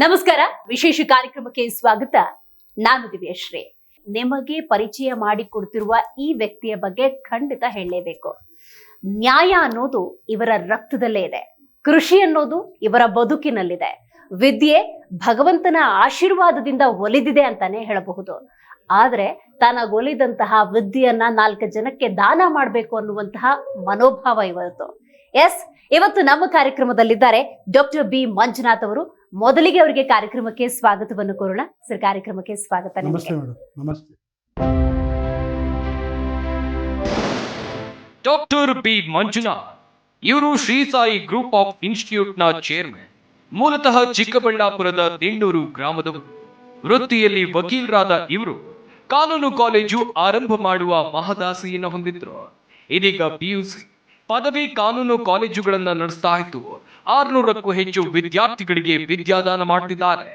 ನಮಸ್ಕಾರ. ವಿಶೇಷ ಕಾರ್ಯಕ್ರಮಕ್ಕೆ ಸ್ವಾಗತ. ನಾನು ದಿವ್ಯಶ್ರೀ. ನಿಮಗೆ ಪರಿಚಯ ಮಾಡಿಕೊಡ್ತಿರುವ ಈ ವ್ಯಕ್ತಿಯ ಬಗ್ಗೆ ಖಂಡಿತ ಹೇಳಲೇಬೇಕು. ನ್ಯಾಯ ಅನ್ನೋದು ಇವರ ರಕ್ತದಲ್ಲೇ ಇದೆ. ಕೃಷಿ ಅನ್ನೋದು ಇವರ ಬದುಕಿನಲ್ಲಿದೆ. ವಿದ್ಯೆ ಭಗವಂತನ ಆಶೀರ್ವಾದದಿಂದ ಒಲಿದಿದೆ ಅಂತಾನೆ ಹೇಳಬಹುದು. ಆದ್ರೆ ತನಗೊಲಿದಂತಹ ವಿದ್ಯೆಯನ್ನ 4 ಜನಕ್ಕೆ ದಾನ ಮಾಡಬೇಕು ಅನ್ನುವಂತಹ ಮನೋಭಾವ ಇವತ್ತು ನಮ್ಮ ಕಾರ್ಯಕ್ರಮದಲ್ಲಿದ್ದಾರೆ ಡಾಕ್ಟರ್ ಬಿ ಮಂಜುನಾಥ್ ಅವರು. ಮೊದಲಿಗೆ ಅವರಿಗೆ ಕಾರ್ಯಕ್ರಮಕ್ಕೆ ಸ್ವಾಗತವನ್ನು ಕೋರೋಣ. ಸರ್, ಕಾರ್ಯಕ್ರಮಕ್ಕೆ ಸ್ವಾಗತ. ನಮಸ್ತೆ ಮೇಡಮ್. ನಮಸ್ತೆ. ಡಾಕ್ಟರ್ ಬಿ ಮಂಜುನಾಥ್ ಇವರು Shri Sai group of institute ನ ಚೇರ್ಮನ್. ಮೂಲತಃ ಚಿಕ್ಕಬಳ್ಳಾಪುರದ ತಿಂಡೂರು ಗ್ರಾಮದವರು. ವೃತ್ತಿಯಲ್ಲಿ ವಕೀಲರಾದ ಇವರು ಕಾನೂನು ಕಾಲೇಜು ಆರಂಭ ಮಾಡುವ ಮಹದಾಸೆಯನ್ನು ಹೊಂದಿದ್ರು. ಇದೀಗ PUC ಪದವಿ ಕಾನೂನು ಕಾಲೇಜುಗಳನ್ನ ನಡೆಸ್ತಾ ಇದ್ದು 600ಕ್ಕೂ ಹೆಚ್ಚು ವಿದ್ಯಾರ್ಥಿಗಳಿಗೆ ವಿದ್ಯಾದಾನ ಮಾಡ್ತಿದ್ದಾರೆ.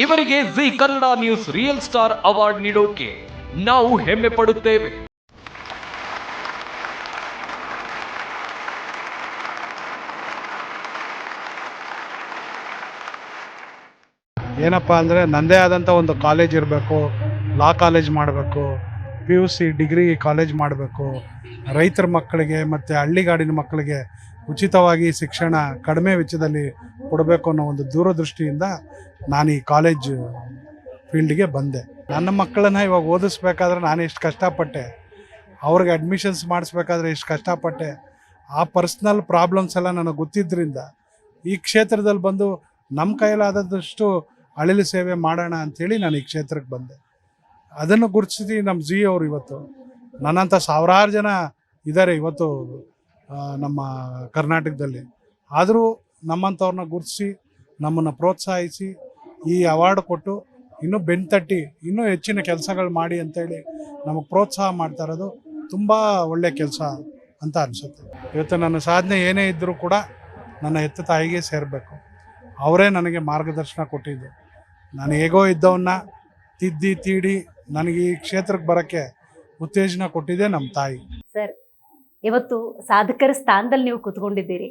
ಇವರಿಗೆ Zee Kannada news real star award ನೀಡೋಕೆ ನಾವು ಹೆಮ್ಮೆ ಪಡುತ್ತೇವೆ. ಏನಪ್ಪ ಅಂದರೆ ನನ್ನದೇ ಆದಂಥ ಒಂದು ಕಾಲೇಜ್ ಇರಬೇಕು, ಲಾ ಕಾಲೇಜ್ ಮಾಡಬೇಕು, PUC ಡಿಗ್ರಿ ಕಾಲೇಜ್ ಮಾಡಬೇಕು, ರೈತರ ಮಕ್ಕಳಿಗೆ ಮತ್ತು ಹಳ್ಳಿಗಾಡಿನ ಮಕ್ಕಳಿಗೆ ಉಚಿತವಾಗಿ ಶಿಕ್ಷಣ ಕಡಿಮೆ ವೆಚ್ಚದಲ್ಲಿ ಕೊಡಬೇಕು ಅನ್ನೋ ಒಂದು ದೂರದೃಷ್ಟಿಯಿಂದ ನಾನು ಈ ಕಾಲೇಜ್ ಫೀಲ್ಡ್ಗೆ ಬಂದೆ. ನನ್ನ ಮಕ್ಕಳನ್ನು ಇವಾಗ ಓದಿಸ್ಬೇಕಾದ್ರೆ ನಾನು ಎಷ್ಟು ಕಷ್ಟಪಟ್ಟೆ, ಅವ್ರಿಗೆ ಅಡ್ಮಿಷನ್ಸ್ ಮಾಡಿಸ್ಬೇಕಾದ್ರೆ ಎಷ್ಟು ಕಷ್ಟಪಟ್ಟೆ, ಆ ಪರ್ಸ್ನಲ್ ಪ್ರಾಬ್ಲಮ್ಸ್ ಎಲ್ಲ ನನಗೆ ಗೊತ್ತಿದ್ದರಿಂದ ಈ ಕ್ಷೇತ್ರದಲ್ಲಿ ಬಂದು ನಮ್ಮ ಕೈಲಾದಷ್ಟು ಅಳಿಲು ಸೇವೆ ಮಾಡೋಣ ಅಂಥೇಳಿ ನಾನು ಈ ಕ್ಷೇತ್ರಕ್ಕೆ ಬಂದೆ. ಅದನ್ನು ಗುರುತಿಸಿ ನಮ್ಮ ಜಿ ಅವರು ಇವತ್ತು ನನ್ನಂಥ ಸಾವಿರಾರು ಜನ ಇದ್ದಾರೆ ಇವತ್ತು ನಮ್ಮ ಕರ್ನಾಟಕದಲ್ಲಿ. ಆದರೂ ನಮ್ಮಂಥವ್ರನ್ನ ಗುರುತಿಸಿ ನಮ್ಮನ್ನು ಪ್ರೋತ್ಸಾಹಿಸಿ ಈ ಅವಾರ್ಡ್ ಕೊಟ್ಟು ಇನ್ನೂ ಬೆನ್ತಟ್ಟಿ ಇನ್ನೂ ಹೆಚ್ಚಿನ ಕೆಲಸಗಳು ಮಾಡಿ ಅಂತೇಳಿ ನಮಗೆ ಪ್ರೋತ್ಸಾಹ ಮಾಡ್ತಾ ಇರೋದು ತುಂಬ ಒಳ್ಳೆಯ ಕೆಲಸ ಅಂತ ಅನಿಸುತ್ತೆ. ಇವತ್ತು ನನ್ನ ಸಾಧನೆ ಏನೇ ಇದ್ದರೂ ಕೂಡ ನನ್ನ ಹೆತ್ತ ತಾಯಿಗೆ ಸೇರಬೇಕು. ಅವರೇ ನನಗೆ ಮಾರ್ಗದರ್ಶನ ಕೊಟ್ಟಿದ್ದು. ನಾನು ಹೇಗೋ ಇದ್ದವನ್ನ ತಿದ್ದಿ ತೀಡಿ ನನಗೆ ಈ ಕ್ಷೇತ್ರಕ್ಕೆ ಬರೋಕ್ಕೆ ಉತ್ತೇಜನ ಕೊಟ್ಟಿದೆ ನಮ್ಮ ತಾಯಿ. ಸರ್, ಇವತ್ತು ಸಾಧಕರ ಸ್ಥಾನದಲ್ಲಿ ನೀವು ಕೂತ್ಕೊಂಡಿದ್ದೀರಿ.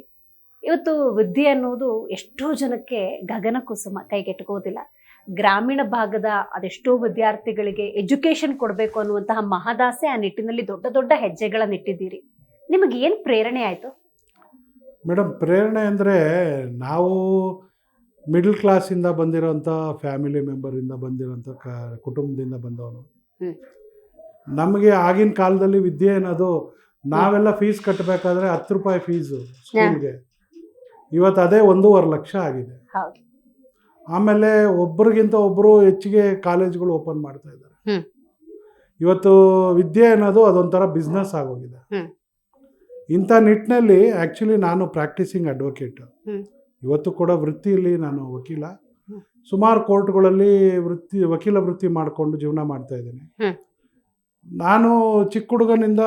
ಇವತ್ತು ವಿದ್ಯೆ ಅನ್ನೋದು ಎಷ್ಟೋ ಜನಕ್ಕೆ ಗಗನ ಕುಸುಮ, ಕೈಗೆಟುಕೋದಿಲ್ಲ. ಗ್ರಾಮೀಣ ಭಾಗದ ಅದೆಷ್ಟೋ ವಿದ್ಯಾರ್ಥಿಗಳಿಗೆ ಎಜುಕೇಶನ್ ಕೊಡಬೇಕು ಅನ್ನುವಂತಹ ಮಹದಾಸೆ, ಆ ನಿಟ್ಟಿನಲ್ಲಿ ದೊಡ್ಡ ದೊಡ್ಡ ಹೆಜ್ಜೆಗಳನ್ನ ಇಟ್ಟಿದ್ದೀರಿ. ನಿಮಗೆ ಏನು ಪ್ರೇರಣೆ ಆಯಿತು? ಮೇಡಮ್, ಪ್ರೇರಣೆ ಅಂದರೆ ನಾವು ಮಿಡ್ಲ್ ಕ್ಲಾಸಿಂದ ಬಂದಿರೋಂಥ ಫ್ಯಾಮಿಲಿ ಮೆಂಬರಿಂದ ಬಂದಿರೋಂಥ ಕುಟುಂಬದಿಂದ ಬಂದವನು. ನಮಗೆ ಆಗಿನ ಕಾಲದಲ್ಲಿ ವಿದ್ಯೆ ಅನ್ನೋದು ನಾವೆಲ್ಲ ಫೀಸ್ ಕಟ್ಟಬೇಕಾದ್ರೆ 10 ರೂಪಾಯಿ ಫೀಸು ಸ್ಕೂಲ್ಗೆ. ಇವತ್ತು ಅದೇ 1.5 ಲಕ್ಷ ಆಗಿದೆ. ಆಮೇಲೆ ಒಬ್ಬರಿಗಿಂತ ಒಬ್ಬರು ಹೆಚ್ಚಿಗೆ ಕಾಲೇಜ್ಗಳು ಓಪನ್ ಮಾಡ್ತಾ ಇದ್ದಾರೆ. ಇವತ್ತು ವಿದ್ಯೆ ಅನ್ನೋದು ಅದೊಂಥರ ಬಿಸ್ನೆಸ್ ಆಗೋಗಿದೆ. ಇಂಥ ನಿಟ್ಟಿನಲ್ಲಿ ಆ್ಯಕ್ಚುಲಿ ನಾನು ಪ್ರಾಕ್ಟೀಸಿಂಗ್ ಅಡ್ವೊಕೇಟ್. ಇವತ್ತು ಕೂಡ ವೃತ್ತಿಯಲ್ಲಿ ನಾನು ವಕೀಲ. ಸುಮಾರು ಕೋರ್ಟ್ಗಳಲ್ಲಿ ವಕೀಲ ವೃತ್ತಿ ಮಾಡಿಕೊಂಡು ಜೀವನ ಮಾಡ್ತಾ ಇದ್ದೀನಿ. ನಾನು ಚಿಕ್ಕ ಹುಡುಗನಿಂದ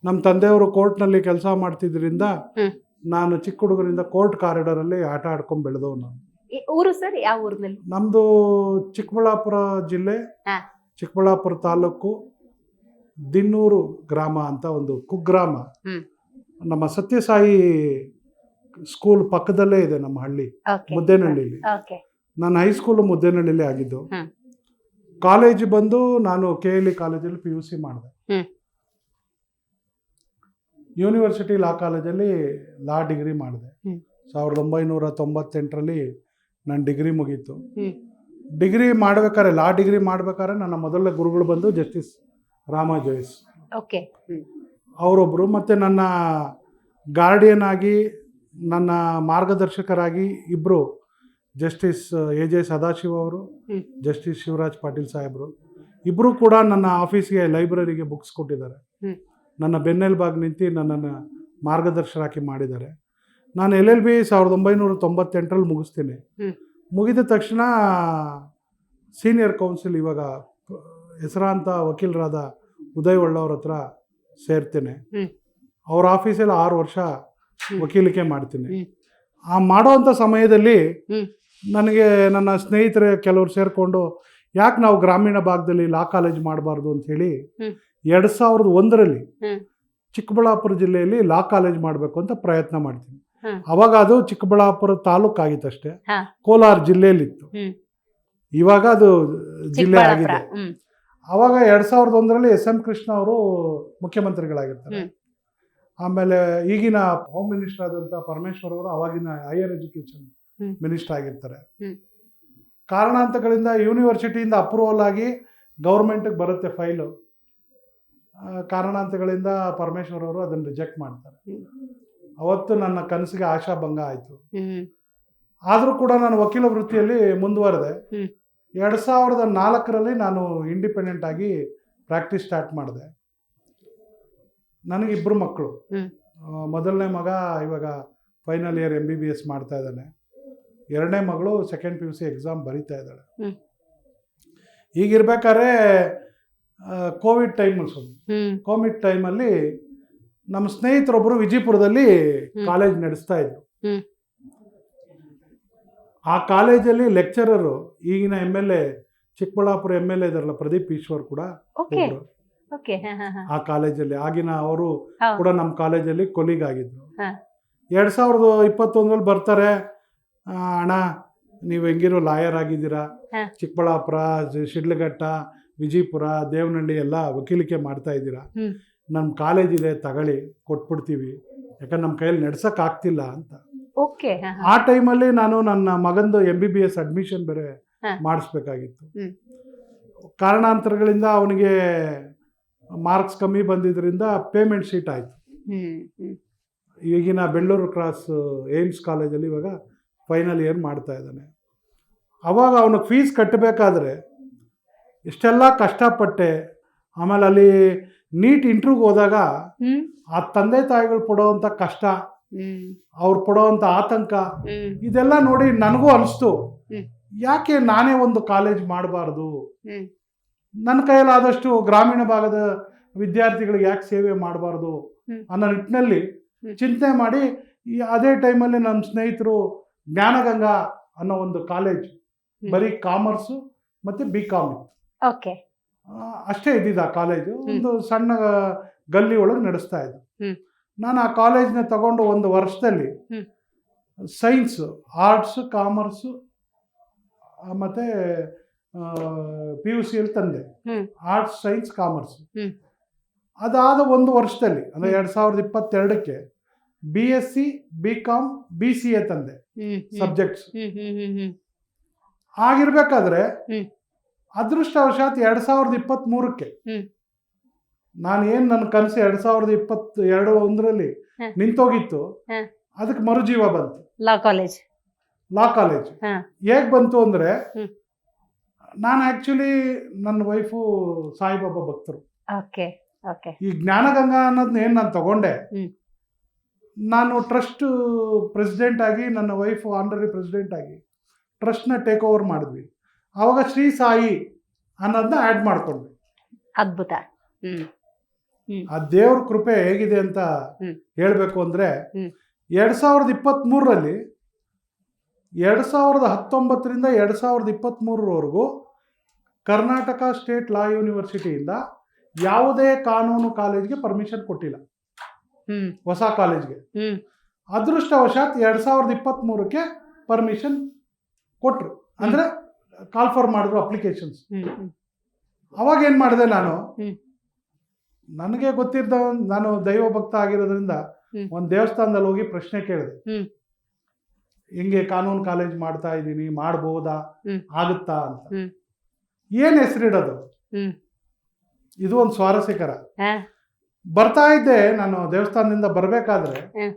ನಮ್ಮ ತಂದೆಯವರು ಕೋರ್ಟ್ನಲ್ಲಿ ಕೆಲಸ ಮಾಡ್ತಿದ್ರಿಂದ ನಾನು ಚಿಕ್ಕ ಹುಡುಗನಿಂದ ಕೋರ್ಟ್ ಕಾರಿಡಾರಲ್ಲಿ ಆಟ ಆಡ್ಕೊಂಡು ಬೆಳೆದವ್. ನಾನು ಊರು ಸರ್, ಯಾವ ಊರಿನಲ್ಲಿ? ನಮ್ಮದು ಚಿಕ್ಕಬಳ್ಳಾಪುರ ಜಿಲ್ಲೆ, ಚಿಕ್ಕಬಳ್ಳಾಪುರ ತಾಲೂಕು, ದಿನ್ನೂರು ಗ್ರಾಮ ಅಂತ ಒಂದು ಕುಗ್ರಾಮ. ನಮ್ಮ ಸತ್ಯಸಾಯಿ ಸ್ಕೂಲ್ ಪಕ್ಕದಲ್ಲೇ ಇದೆ ನಮ್ಮ ಹಳ್ಳಿ, ಮುದ್ದೇನಹಳ್ಳಿಲಿ. ನಾನು ಹೈಸ್ಕೂಲು ಮುದ್ದೇನಹಳ್ಳಿಲಿ ಆಗಿದ್ದು. ಕಾಲೇಜ್ ಬಂದು ನಾನು KLE ಕಾಲೇಜಲ್ಲಿ PUC ಮಾಡಿದೆ. ಯೂನಿವರ್ಸಿಟಿ ಲಾ ಕಾಲೇಜಲ್ಲಿ ಲಾ ಡಿಗ್ರಿ ಮಾಡಿದೆ. 1998ರಲ್ಲಿ ನನ್ನ ಡಿಗ್ರಿ ಮುಗೀತು. ಡಿಗ್ರಿ ಮಾಡ್ಬೇಕಾದ್ರೆ, ಲಾ ಡಿಗ್ರಿ ಮಾಡ್ಬೇಕಾದ್ರೆ ನನ್ನ ಮೊದಲ ಗುರುಗಳು ಬಂದು ಜಸ್ಟಿಸ್ ರಾಮ ಜೋಯಿಸ್ ಅವರೊಬ್ಬರು, ಮತ್ತು ನನ್ನ ಗಾರ್ಡಿಯನ್ ಆಗಿ ನನ್ನ ಮಾರ್ಗದರ್ಶಕರಾಗಿ ಇಬ್ಬರು, ಜಸ್ಟಿಸ್ AJ ಸದಾಶಿವ ಅವರು, ಜಸ್ಟಿಸ್ ಶಿವರಾಜ್ ಪಾಟೀಲ್ ಸಾಹೇಬರು. ಇಬ್ಬರು ಕೂಡ ನನ್ನ ಆಫೀಸ್ಗೆ ಲೈಬ್ರರಿಗೆ ಬುಕ್ಸ್ ಕೊಟ್ಟಿದ್ದಾರೆ. ನನ್ನ ಬೆನ್ನೆಲುಬಾಗಿ ನಿಂತು ನನ್ನನ್ನು ಮಾರ್ಗದರ್ಶಕರಾಗಿ ಮಾಡಿದ್ದಾರೆ. ನಾನು LLB 1998ರಲ್ಲಿ ಮುಗಿಸ್ತೀನಿ. ಮುಗಿದ ತಕ್ಷಣ ಸೀನಿಯರ್ ಕೌನ್ಸಿಲ್, ಇವಾಗ ಹೆಸರಾಂತ ವಕೀಲರಾದ ಉದಯ್ ಒಳ್ಳವ್ರ ಹತ್ರ ಸೇರ್ತೇನೆ. ಅವ್ರ ಆಫೀಸಲ್ಲಿ 6 ವರ್ಷ ವಕೀಲಿಕೆ ಮಾಡ್ತೀನಿ. ಆ ಮಾಡೋವಂಥ ಸಮಯದಲ್ಲಿ ನನಗೆ ನನ್ನ ಸ್ನೇಹಿತರೆ ಕೆಲವರು ಸೇರಿಕೊಂಡು ಯಾಕೆ ನಾವು ಗ್ರಾಮೀಣ ಭಾಗದಲ್ಲಿ ಲಾ ಕಾಲೇಜ್ ಮಾಡಬಾರ್ದು ಅಂಥೇಳಿ 2001ರಲ್ಲಿ ಚಿಕ್ಕಬಳ್ಳಾಪುರ ಜಿಲ್ಲೆಯಲ್ಲಿ ಲಾ ಕಾಲೇಜ್ ಮಾಡಬೇಕು ಅಂತ ಪ್ರಯತ್ನ ಮಾಡ್ತೀನಿ. ಹ್ಮ್. ಅವಾಗ ಅದು ಚಿಕ್ಕಬಳ್ಳಾಪುರ ತಾಲೂಕು ಆಗಿತ್ತಷ್ಟೇ, ಹಾ. ಕೋಲಾರ ಜಿಲ್ಲೆಯಲ್ಲಿತ್ತು. ಹ್ಮ್. ಇವಾಗ ಅದು ಜಿಲ್ಲೆ ಚಿಕ್ಕಬಳ್ಳಾಪುರ. ಆಗಿದೆ. ಹ್ಮ್. ಅವಾಗ 2001ರಲ್ಲಿ SM ಕೃಷ್ಣ ಅವರು ಮುಖ್ಯಮಂತ್ರಿಗಳಾಗಿರ್ತಾರೆ. ಹ್ಮ್. ಆಮೇಲೆ ಈಗಿನ ಹೋಮ್ ಮಿನಿಸ್ಟರ್ ಆದಂಥ ಪರಮೇಶ್ವರ್ ಅವರು ಅವಾಗಿನ ಹೈಯರ್ ಎಜುಕೇಶನ್ ಹ್ಮ್. ಮಿನಿಸ್ಟರ್ ಆಗಿರ್ತಾರೆ. ಹ್ಮ್. ಕಾರಣಾಂತರಗಳಿಂದ ಯೂನಿವರ್ಸಿಟಿಯಿಂದ ಅಪ್ರೂವಲ್ ಆಗಿ ಗೌರ್ಮೆಂಟಿಗೆ ಬರುತ್ತೆ ಫೈಲು. ಕಾರಣಾಂತರಗಳಿಂದ ಪರಮೇಶ್ವರ್ ಅವರು ಅದನ್ನು ರಿಜೆಕ್ಟ್ ಮಾಡ್ತಾರೆ. ಅವತ್ತು ನನ್ನ ಕನಸಿಗೆ ಆಶಾಭಂಗ ಆಯಿತು. ಹ್ಮ್. ಆದರೂ ಕೂಡ ನಾನು ವಕೀಲ ವೃತ್ತಿಯಲ್ಲಿ ಮುಂದುವರೆದೆ. ಹ್ಮ್. 2004ರಲ್ಲಿ ನಾನು ಇಂಡಿಪೆಂಡೆಂಟ್ ಆಗಿ ಪ್ರಾಕ್ಟೀಸ್ ಸ್ಟಾರ್ಟ್ ಮಾಡಿದೆ. ನನಗೆ 2 ಮಕ್ಕಳು. ಹ್ಮ್. ಮೊದಲನೇ ಮಗ ಇವಾಗ ಫೈನಲ್ ಇಯರ್ MBBS ಮಾಡ್ತಾ ಇದ್ದಾನೆ. 2ನೇ ಮಗಳು ಸೆಕೆಂಡ್ PUC ಎಕ್ಸಾಮ್ ಬರೀತಾ ಇದ್ದಾಳೆ. ಹ್ಮ್. ಈಗಿರ್ಬೇಕಾದ್ರೆ ಕೋವಿಡ್ ಟೈಮ್ ಹ್ಮ್. ಕೋವಿಡ್ ಟೈಮಲ್ಲಿ ನಮ್ಮ ಸ್ನೇಹಿತರೊಬ್ಬರು ವಿಜಯಪುರದಲ್ಲಿ ಕಾಲೇಜ್ ನಡೆಸ್ತಾ ಇದ್ರು. ಹ್ಮ್. ಆ ಕಾಲೇಜಲ್ಲಿ ಲೆಕ್ಚರರು ಈಗಿನ MLA ಚಿಕ್ಕಬಳ್ಳಾಪುರ MLA ಇದಾರಲ್ಲ ಪ್ರದೀಪ್ ಈಶ್ವರ್ ಕೂಡ ಓಕೆ. ಒಬ್ರು. ಓಕೆ. ಹಾ, ಹಾ, ಹಾ. ಆ ಕಾಲೇಜಲ್ಲಿ ಆಗಿನ ಅವರು ಹಾ. ಕೂಡ ನಮ್ಮ ಕಾಲೇಜಲ್ಲಿ ಕೊಲೀಗ್ ಆಗಿದ್ರು. ಹಾ. 2021ರಲ್ಲಿ ಬರ್ತಾರೆ, ಅಣ್ಣ ನೀವು ಹೆಂಗಿರೋ ಲಾಯರ್ ಆಗಿದ್ದೀರಾ, ಹಾ. ಚಿಕ್ಕಬಳ್ಳಾಪುರ, ಶಿಡ್ಲಘಟ್ಟ, ವಿಜಯಪುರ, ದೇವನಹಳ್ಳಿ ಎಲ್ಲ ವಕೀಲಿಕೆ ಮಾಡ್ತಾ ಇದ್ದೀರಾ, ಹ್ಮ್. ನಮ್ಮ ಕಾಲೇಜ್ ಇದೆ ತಗೊಳ್ಳಿ, ಕೊಟ್ಬಿಡ್ತೀವಿ, ಯಾಕಂದ್ರೆ ನಮ್ಮ ಕೈಯಲ್ಲಿ ನಡ್ಸಕ್ ಆಗ್ತಿಲ್ಲ ಅಂತ. ಓಕೆ. ಹಾ, ಹಾ. ಆ ಟೈಮಲ್ಲಿ ನಾನು ನನ್ನ ಮಗಂದು MBBS ಅಡ್ಮಿಷನ್ ಬೇರೆ ಹಾ. ಮಾಡಿಸ್ಬೇಕಾಗಿತ್ತು. ಹ್ಮ್. ಕಾರಣಾಂತರಗಳಿಂದ ಅವನಿಗೆ ಮಾರ್ಕ್ಸ್ ಕಮ್ಮಿ ಬಂದಿದ್ದರಿಂದ ಪೇಮೆಂಟ್ ಶೀಟ್ ಆಯಿತು. ಹ್ಮ್. ಹ್ಮ್. ಈಗಿನ ಬೆಳ್ಳೂರು ಕ್ರಾಸ್ ಏಮ್ಸ್ ಕಾಲೇಜಲ್ಲಿ ಇವಾಗ ಫೈನಲ್ ಇಯರ್ ಮಾಡ್ತಾ ಇದ್ದಾನೆ. ಅವಾಗ ಅವನಿಗೆ ಫೀಸ್ ಕಟ್ಟಬೇಕಾದ್ರೆ ಇಷ್ಟೆಲ್ಲ ಕಷ್ಟಪಟ್ಟೆ. ಆಮೇಲೆ ಅಲ್ಲಿ ನೀಟ್ ಇಂಟ್ರ್ಯೂಗೆ ಹೋದಾಗ ಹ್ಮ್. ಆ ತಂದೆ ತಾಯಿಗಳು ಪಡೋವಂಥ ಕಷ್ಟ, ಹ್ಮ್. ಅವ್ರು ಪಡೋವಂಥ ಆತಂಕ, ಹ್ಮ್. ಇದೆಲ್ಲ ನೋಡಿ ನನಗೂ ಅನಿಸ್ತು, ಹ್ಮ್. ಯಾಕೆ ನಾನೇ ಒಂದು ಕಾಲೇಜ್ ಮಾಡಬಾರ್ದು, ಹ್ಮ್. ನನ್ನ ಕೈಯಲ್ಲಾದಷ್ಟು ಗ್ರಾಮೀಣ ಭಾಗದ ವಿದ್ಯಾರ್ಥಿಗಳಿಗೆ ಯಾಕೆ ಸೇವೆ ಮಾಡಬಾರ್ದು ಹ್ಮ್. ಅನ್ನೋ ನಿಟ್ಟಿನಲ್ಲಿ ಹ್ಮ್. ಚಿಂತೆ ಮಾಡಿ ಅದೇ ಟೈಮಲ್ಲಿ ನಮ್ಮ ಸ್ನೇಹಿತರು ಜ್ಞಾನಗಂಗಾ ಅನ್ನೋ ಒಂದು ಕಾಲೇಜ್ ಬರೀ ಕಾಮರ್ಸು ಮತ್ತು BCom ಓಕೆ. ಅಷ್ಟೇ ಇದ್ದಿದ್ದು ಆ ಕಾಲೇಜು. ಒಂದು ಸಣ್ಣ ಗಲ್ಲಿ ಒಳಗೆ ನಡೆಸ್ತಾ ಇದ್ದು. ಹ್ಮ್. ನಾನು ಆ ಕಾಲೇಜ್ನ ತಗೊಂಡು 1 ವರ್ಷದಲ್ಲಿ ಹ್ಮ್. ಸೈನ್ಸು, ಆರ್ಟ್ಸು, ಕಾಮರ್ಸು ಮತ್ತು PUCಯಲ್ಲಿ ತಂದೆ. ಹ್ಮ್. Arts, science, commerce. ಹ್ಮ್. ಅದಾದ 1 ವರ್ಷದಲ್ಲಿ ಅಂದರೆ 2022ಕ್ಕೆ BSc, BCom, BCA ತಂದೆ ಹ್ಮ್. ಸಬ್ಜೆಕ್ಟ್ಸ್. ಹ್ಮ್. ಹ್ಮ್. ಹ್ಮ್. ಹ್ಮ್. ಆಗಿರ್ಬೇಕಾದ್ರೆ ಹ್ಮ್. ಅದೃಷ್ಟವಶಾತ್ 2023ಕ್ಕೆ ಹ್ಮ್. ನಾನು ಏನು ನನ್ನ ಕನಸು 2021ರಲ್ಲಿ ಹ. ನಿಂತೋಗಿತ್ತು, ಹ. ಅದಕ್ಕೆ ಮರುಜೀವ ಬಂತು. Law college. ಲಾ ಕಾಲೇಜ್ ಹಾ. ಹೇಗೆ ಬಂತು ಅಂದರೆ, ಹ್ಮ್. ನಾನು ಆ್ಯಕ್ಚುಲಿ ನನ್ನ ವೈಫು ಸಾಯಿಬಾಬಾ ಭಕ್ತರು. ಓಕೆ. ಓಕೆ. ಈ ಜ್ಞಾನಗಂಗಾ ಅನ್ನೋದನ್ನ ಏನು ನಾನು ತಗೊಂಡೆ, ಹ್ಮ್. ನಾನು ಟ್ರಸ್ಟ್ ಪ್ರೆಸಿಡೆಂಟ್ ಆಗಿ, ನನ್ನ ವೈಫು ಆನರರಿ ಪ್ರೆಸಿಡೆಂಟ್ ಆಗಿ ಟ್ರಸ್ಟ್ನ ಟೇಕ್ ಓವರ್ ಮಾಡಿದ್ವಿ. ಆವಾಗ ಶ್ರೀ ಸಾಯಿ ಅನ್ನೋದನ್ನ ಆ್ಯಡ್ ಮಾಡ್ಕೊಂಡ್ವಿ. ಅದ್ಭುತ. ಹ್ಮ್. ಹ್ಮ್. ಆ ದೇವ್ರ ಕೃಪೆ ಹೇಗಿದೆ ಅಂತ ಹ್ಮ್. ಹೇಳಬೇಕು ಅಂದರೆ, ಹ್ಮ್. 2023ರಲ್ಲಿ 2019ರಿಂದ 2023ರವರೆಗೂ ಕರ್ನಾಟಕ ಸ್ಟೇಟ್ ಲಾ ಯೂನಿವರ್ಸಿಟಿಯಿಂದ ಯಾವುದೇ ಕಾನೂನು ಕಾಲೇಜ್ಗೆ ಪರ್ಮಿಷನ್ ಕೊಟ್ಟಿಲ್ಲ, ಹ್ಮ್. ಹೊಸ ಕಾಲೇಜ್ಗೆ. ಹ್ಮ್. ಅದೃಷ್ಟವಶಾತ್ 2023ಕ್ಕೆ ಪರ್ಮಿಷನ್ ಕೊಟ್ಟರು, ಅಂದರೆ ಕಾಲ್ಫರ್ ಮಾಡಿದ್ರು ಅಪ್ಲಿಕೇಶನ್ಸ್. ಹ್ಮ್. ಹ್ಮ್. ಅವಾಗ ಏನು ಮಾಡಿದೆ ನಾನು, ಹ್ಮ್. ನನಗೆ ಗೊತ್ತಿದ್ದ, ನಾನು ದೈವ ಭಕ್ತ ಆಗಿರೋದ್ರಿಂದ ಹ್ಮ್. ಒಂದು ದೇವಸ್ಥಾನದಲ್ಲಿ ಹೋಗಿ ಪ್ರಶ್ನೆ ಕೇಳಿದೆ, ಹ್ಮ್. ಹಿಂಗೆ ಕಾನೂನು ಕಾಲೇಜ್ ಮಾಡ್ತಾ ಇದ್ದೀನಿ, ಮಾಡ್ಬೋದಾ, ಹ್ಮ್. ಆಗುತ್ತಾ ಅಂತ. ಹ್ಮ್. ಏನು ಹೆಸರಿಡೋದು, ಹ್ಮ್. ಇದು ಒಂದು ಸ್ವಾರಸ್ಯಕರ. ಹಾ. ಬರ್ತಾ ಇದ್ದೆ ನಾನು ದೇವಸ್ಥಾನದಿಂದ ಬರಬೇಕಾದ್ರೆ, ಹ್ಮ್.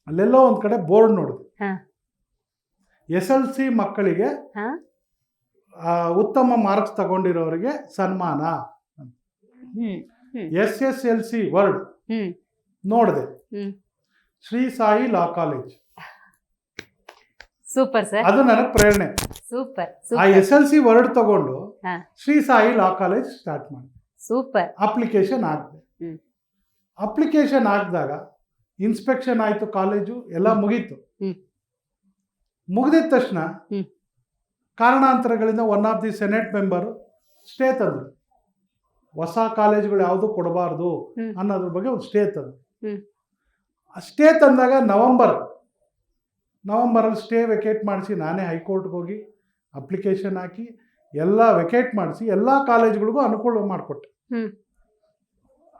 ಅಲ್ಲೆಲ್ಲೋ ಒಂದು ಕಡೆ ಬೋರ್ಡ್ ನೋಡಿದೆ, ಹಾ. SLC ಮಕ್ಕಳಿಗೆ ಹಾ. ಉತ್ತಮ ಮಾರ್ಕ್ಸ್ ತಗೊಂಡಿರೋರಿಗೆ ಸನ್ಮಾನ. ಹ್ಮ್. ಹ್ಮ್. SSLC ವರ್ಡ್ ಹ್ಮ್. ನೋಡಿದೆ, ಹ್ಮ್. Shri Sai law college. Super sir. ಅದು ನನಗೆ ಪ್ರೇರಣೆ. ಸೂಪರ್. ಆ ಸೂಪರ್. SLC ವರ್ಡ್ ತಗೊಂಡು ಹಾ. Shri Sai law college start ಮಾಡಿ ಸೂಪರ್. ಅಪ್ಲಿಕೇಶನ್ ಹಾಕಿದೆ. ಹ್ಮ್. ಅಪ್ಲಿಕೇಶನ್ ಹಾಕಿದಾಗ ಇನ್ಸ್ಪೆಕ್ಷನ್ ಆಯಿತು, ಕಾಲೇಜು ಎಲ್ಲ ಮುಗೀತು. ಹ್ಮ್. ಮುಗಿದಿದ ತಕ್ಷಣ ಹ್ಮ್. ಕಾರಣಾಂತರಗಳಿಂದ one of the senate member stay ತಂದರು, ಹೊಸ ಕಾಲೇಜುಗಳು ಯಾವುದು ಕೊಡಬಾರ್ದು ಹ್ಮ್. ಅನ್ನೋದ್ರ ಬಗ್ಗೆ ಒಂದು ಸ್ಟೇ ತಂದರು. ಹ್ಮ್. ಆ ಸ್ಟೇ ತಂದಾಗ ನವೆಂಬರ್ ನವಂಬರಲ್ಲಿ ಸ್ಟೇ ವೆಕೇಟ್ ಮಾಡಿಸಿ ನಾನೇ ಹೈಕೋರ್ಟ್ಗೆ ಹೋಗಿ ಅಪ್ಲಿಕೇಶನ್ ಹಾಕಿ ಎಲ್ಲ ವೆಕೇಟ್ ಮಾಡಿಸಿ ಎಲ್ಲ ಕಾಲೇಜ್ಗಳಿಗೂ ಅನುಕೂಲ ಮಾಡಿಕೊಟ್ಟೆ. ಹ್ಮ್.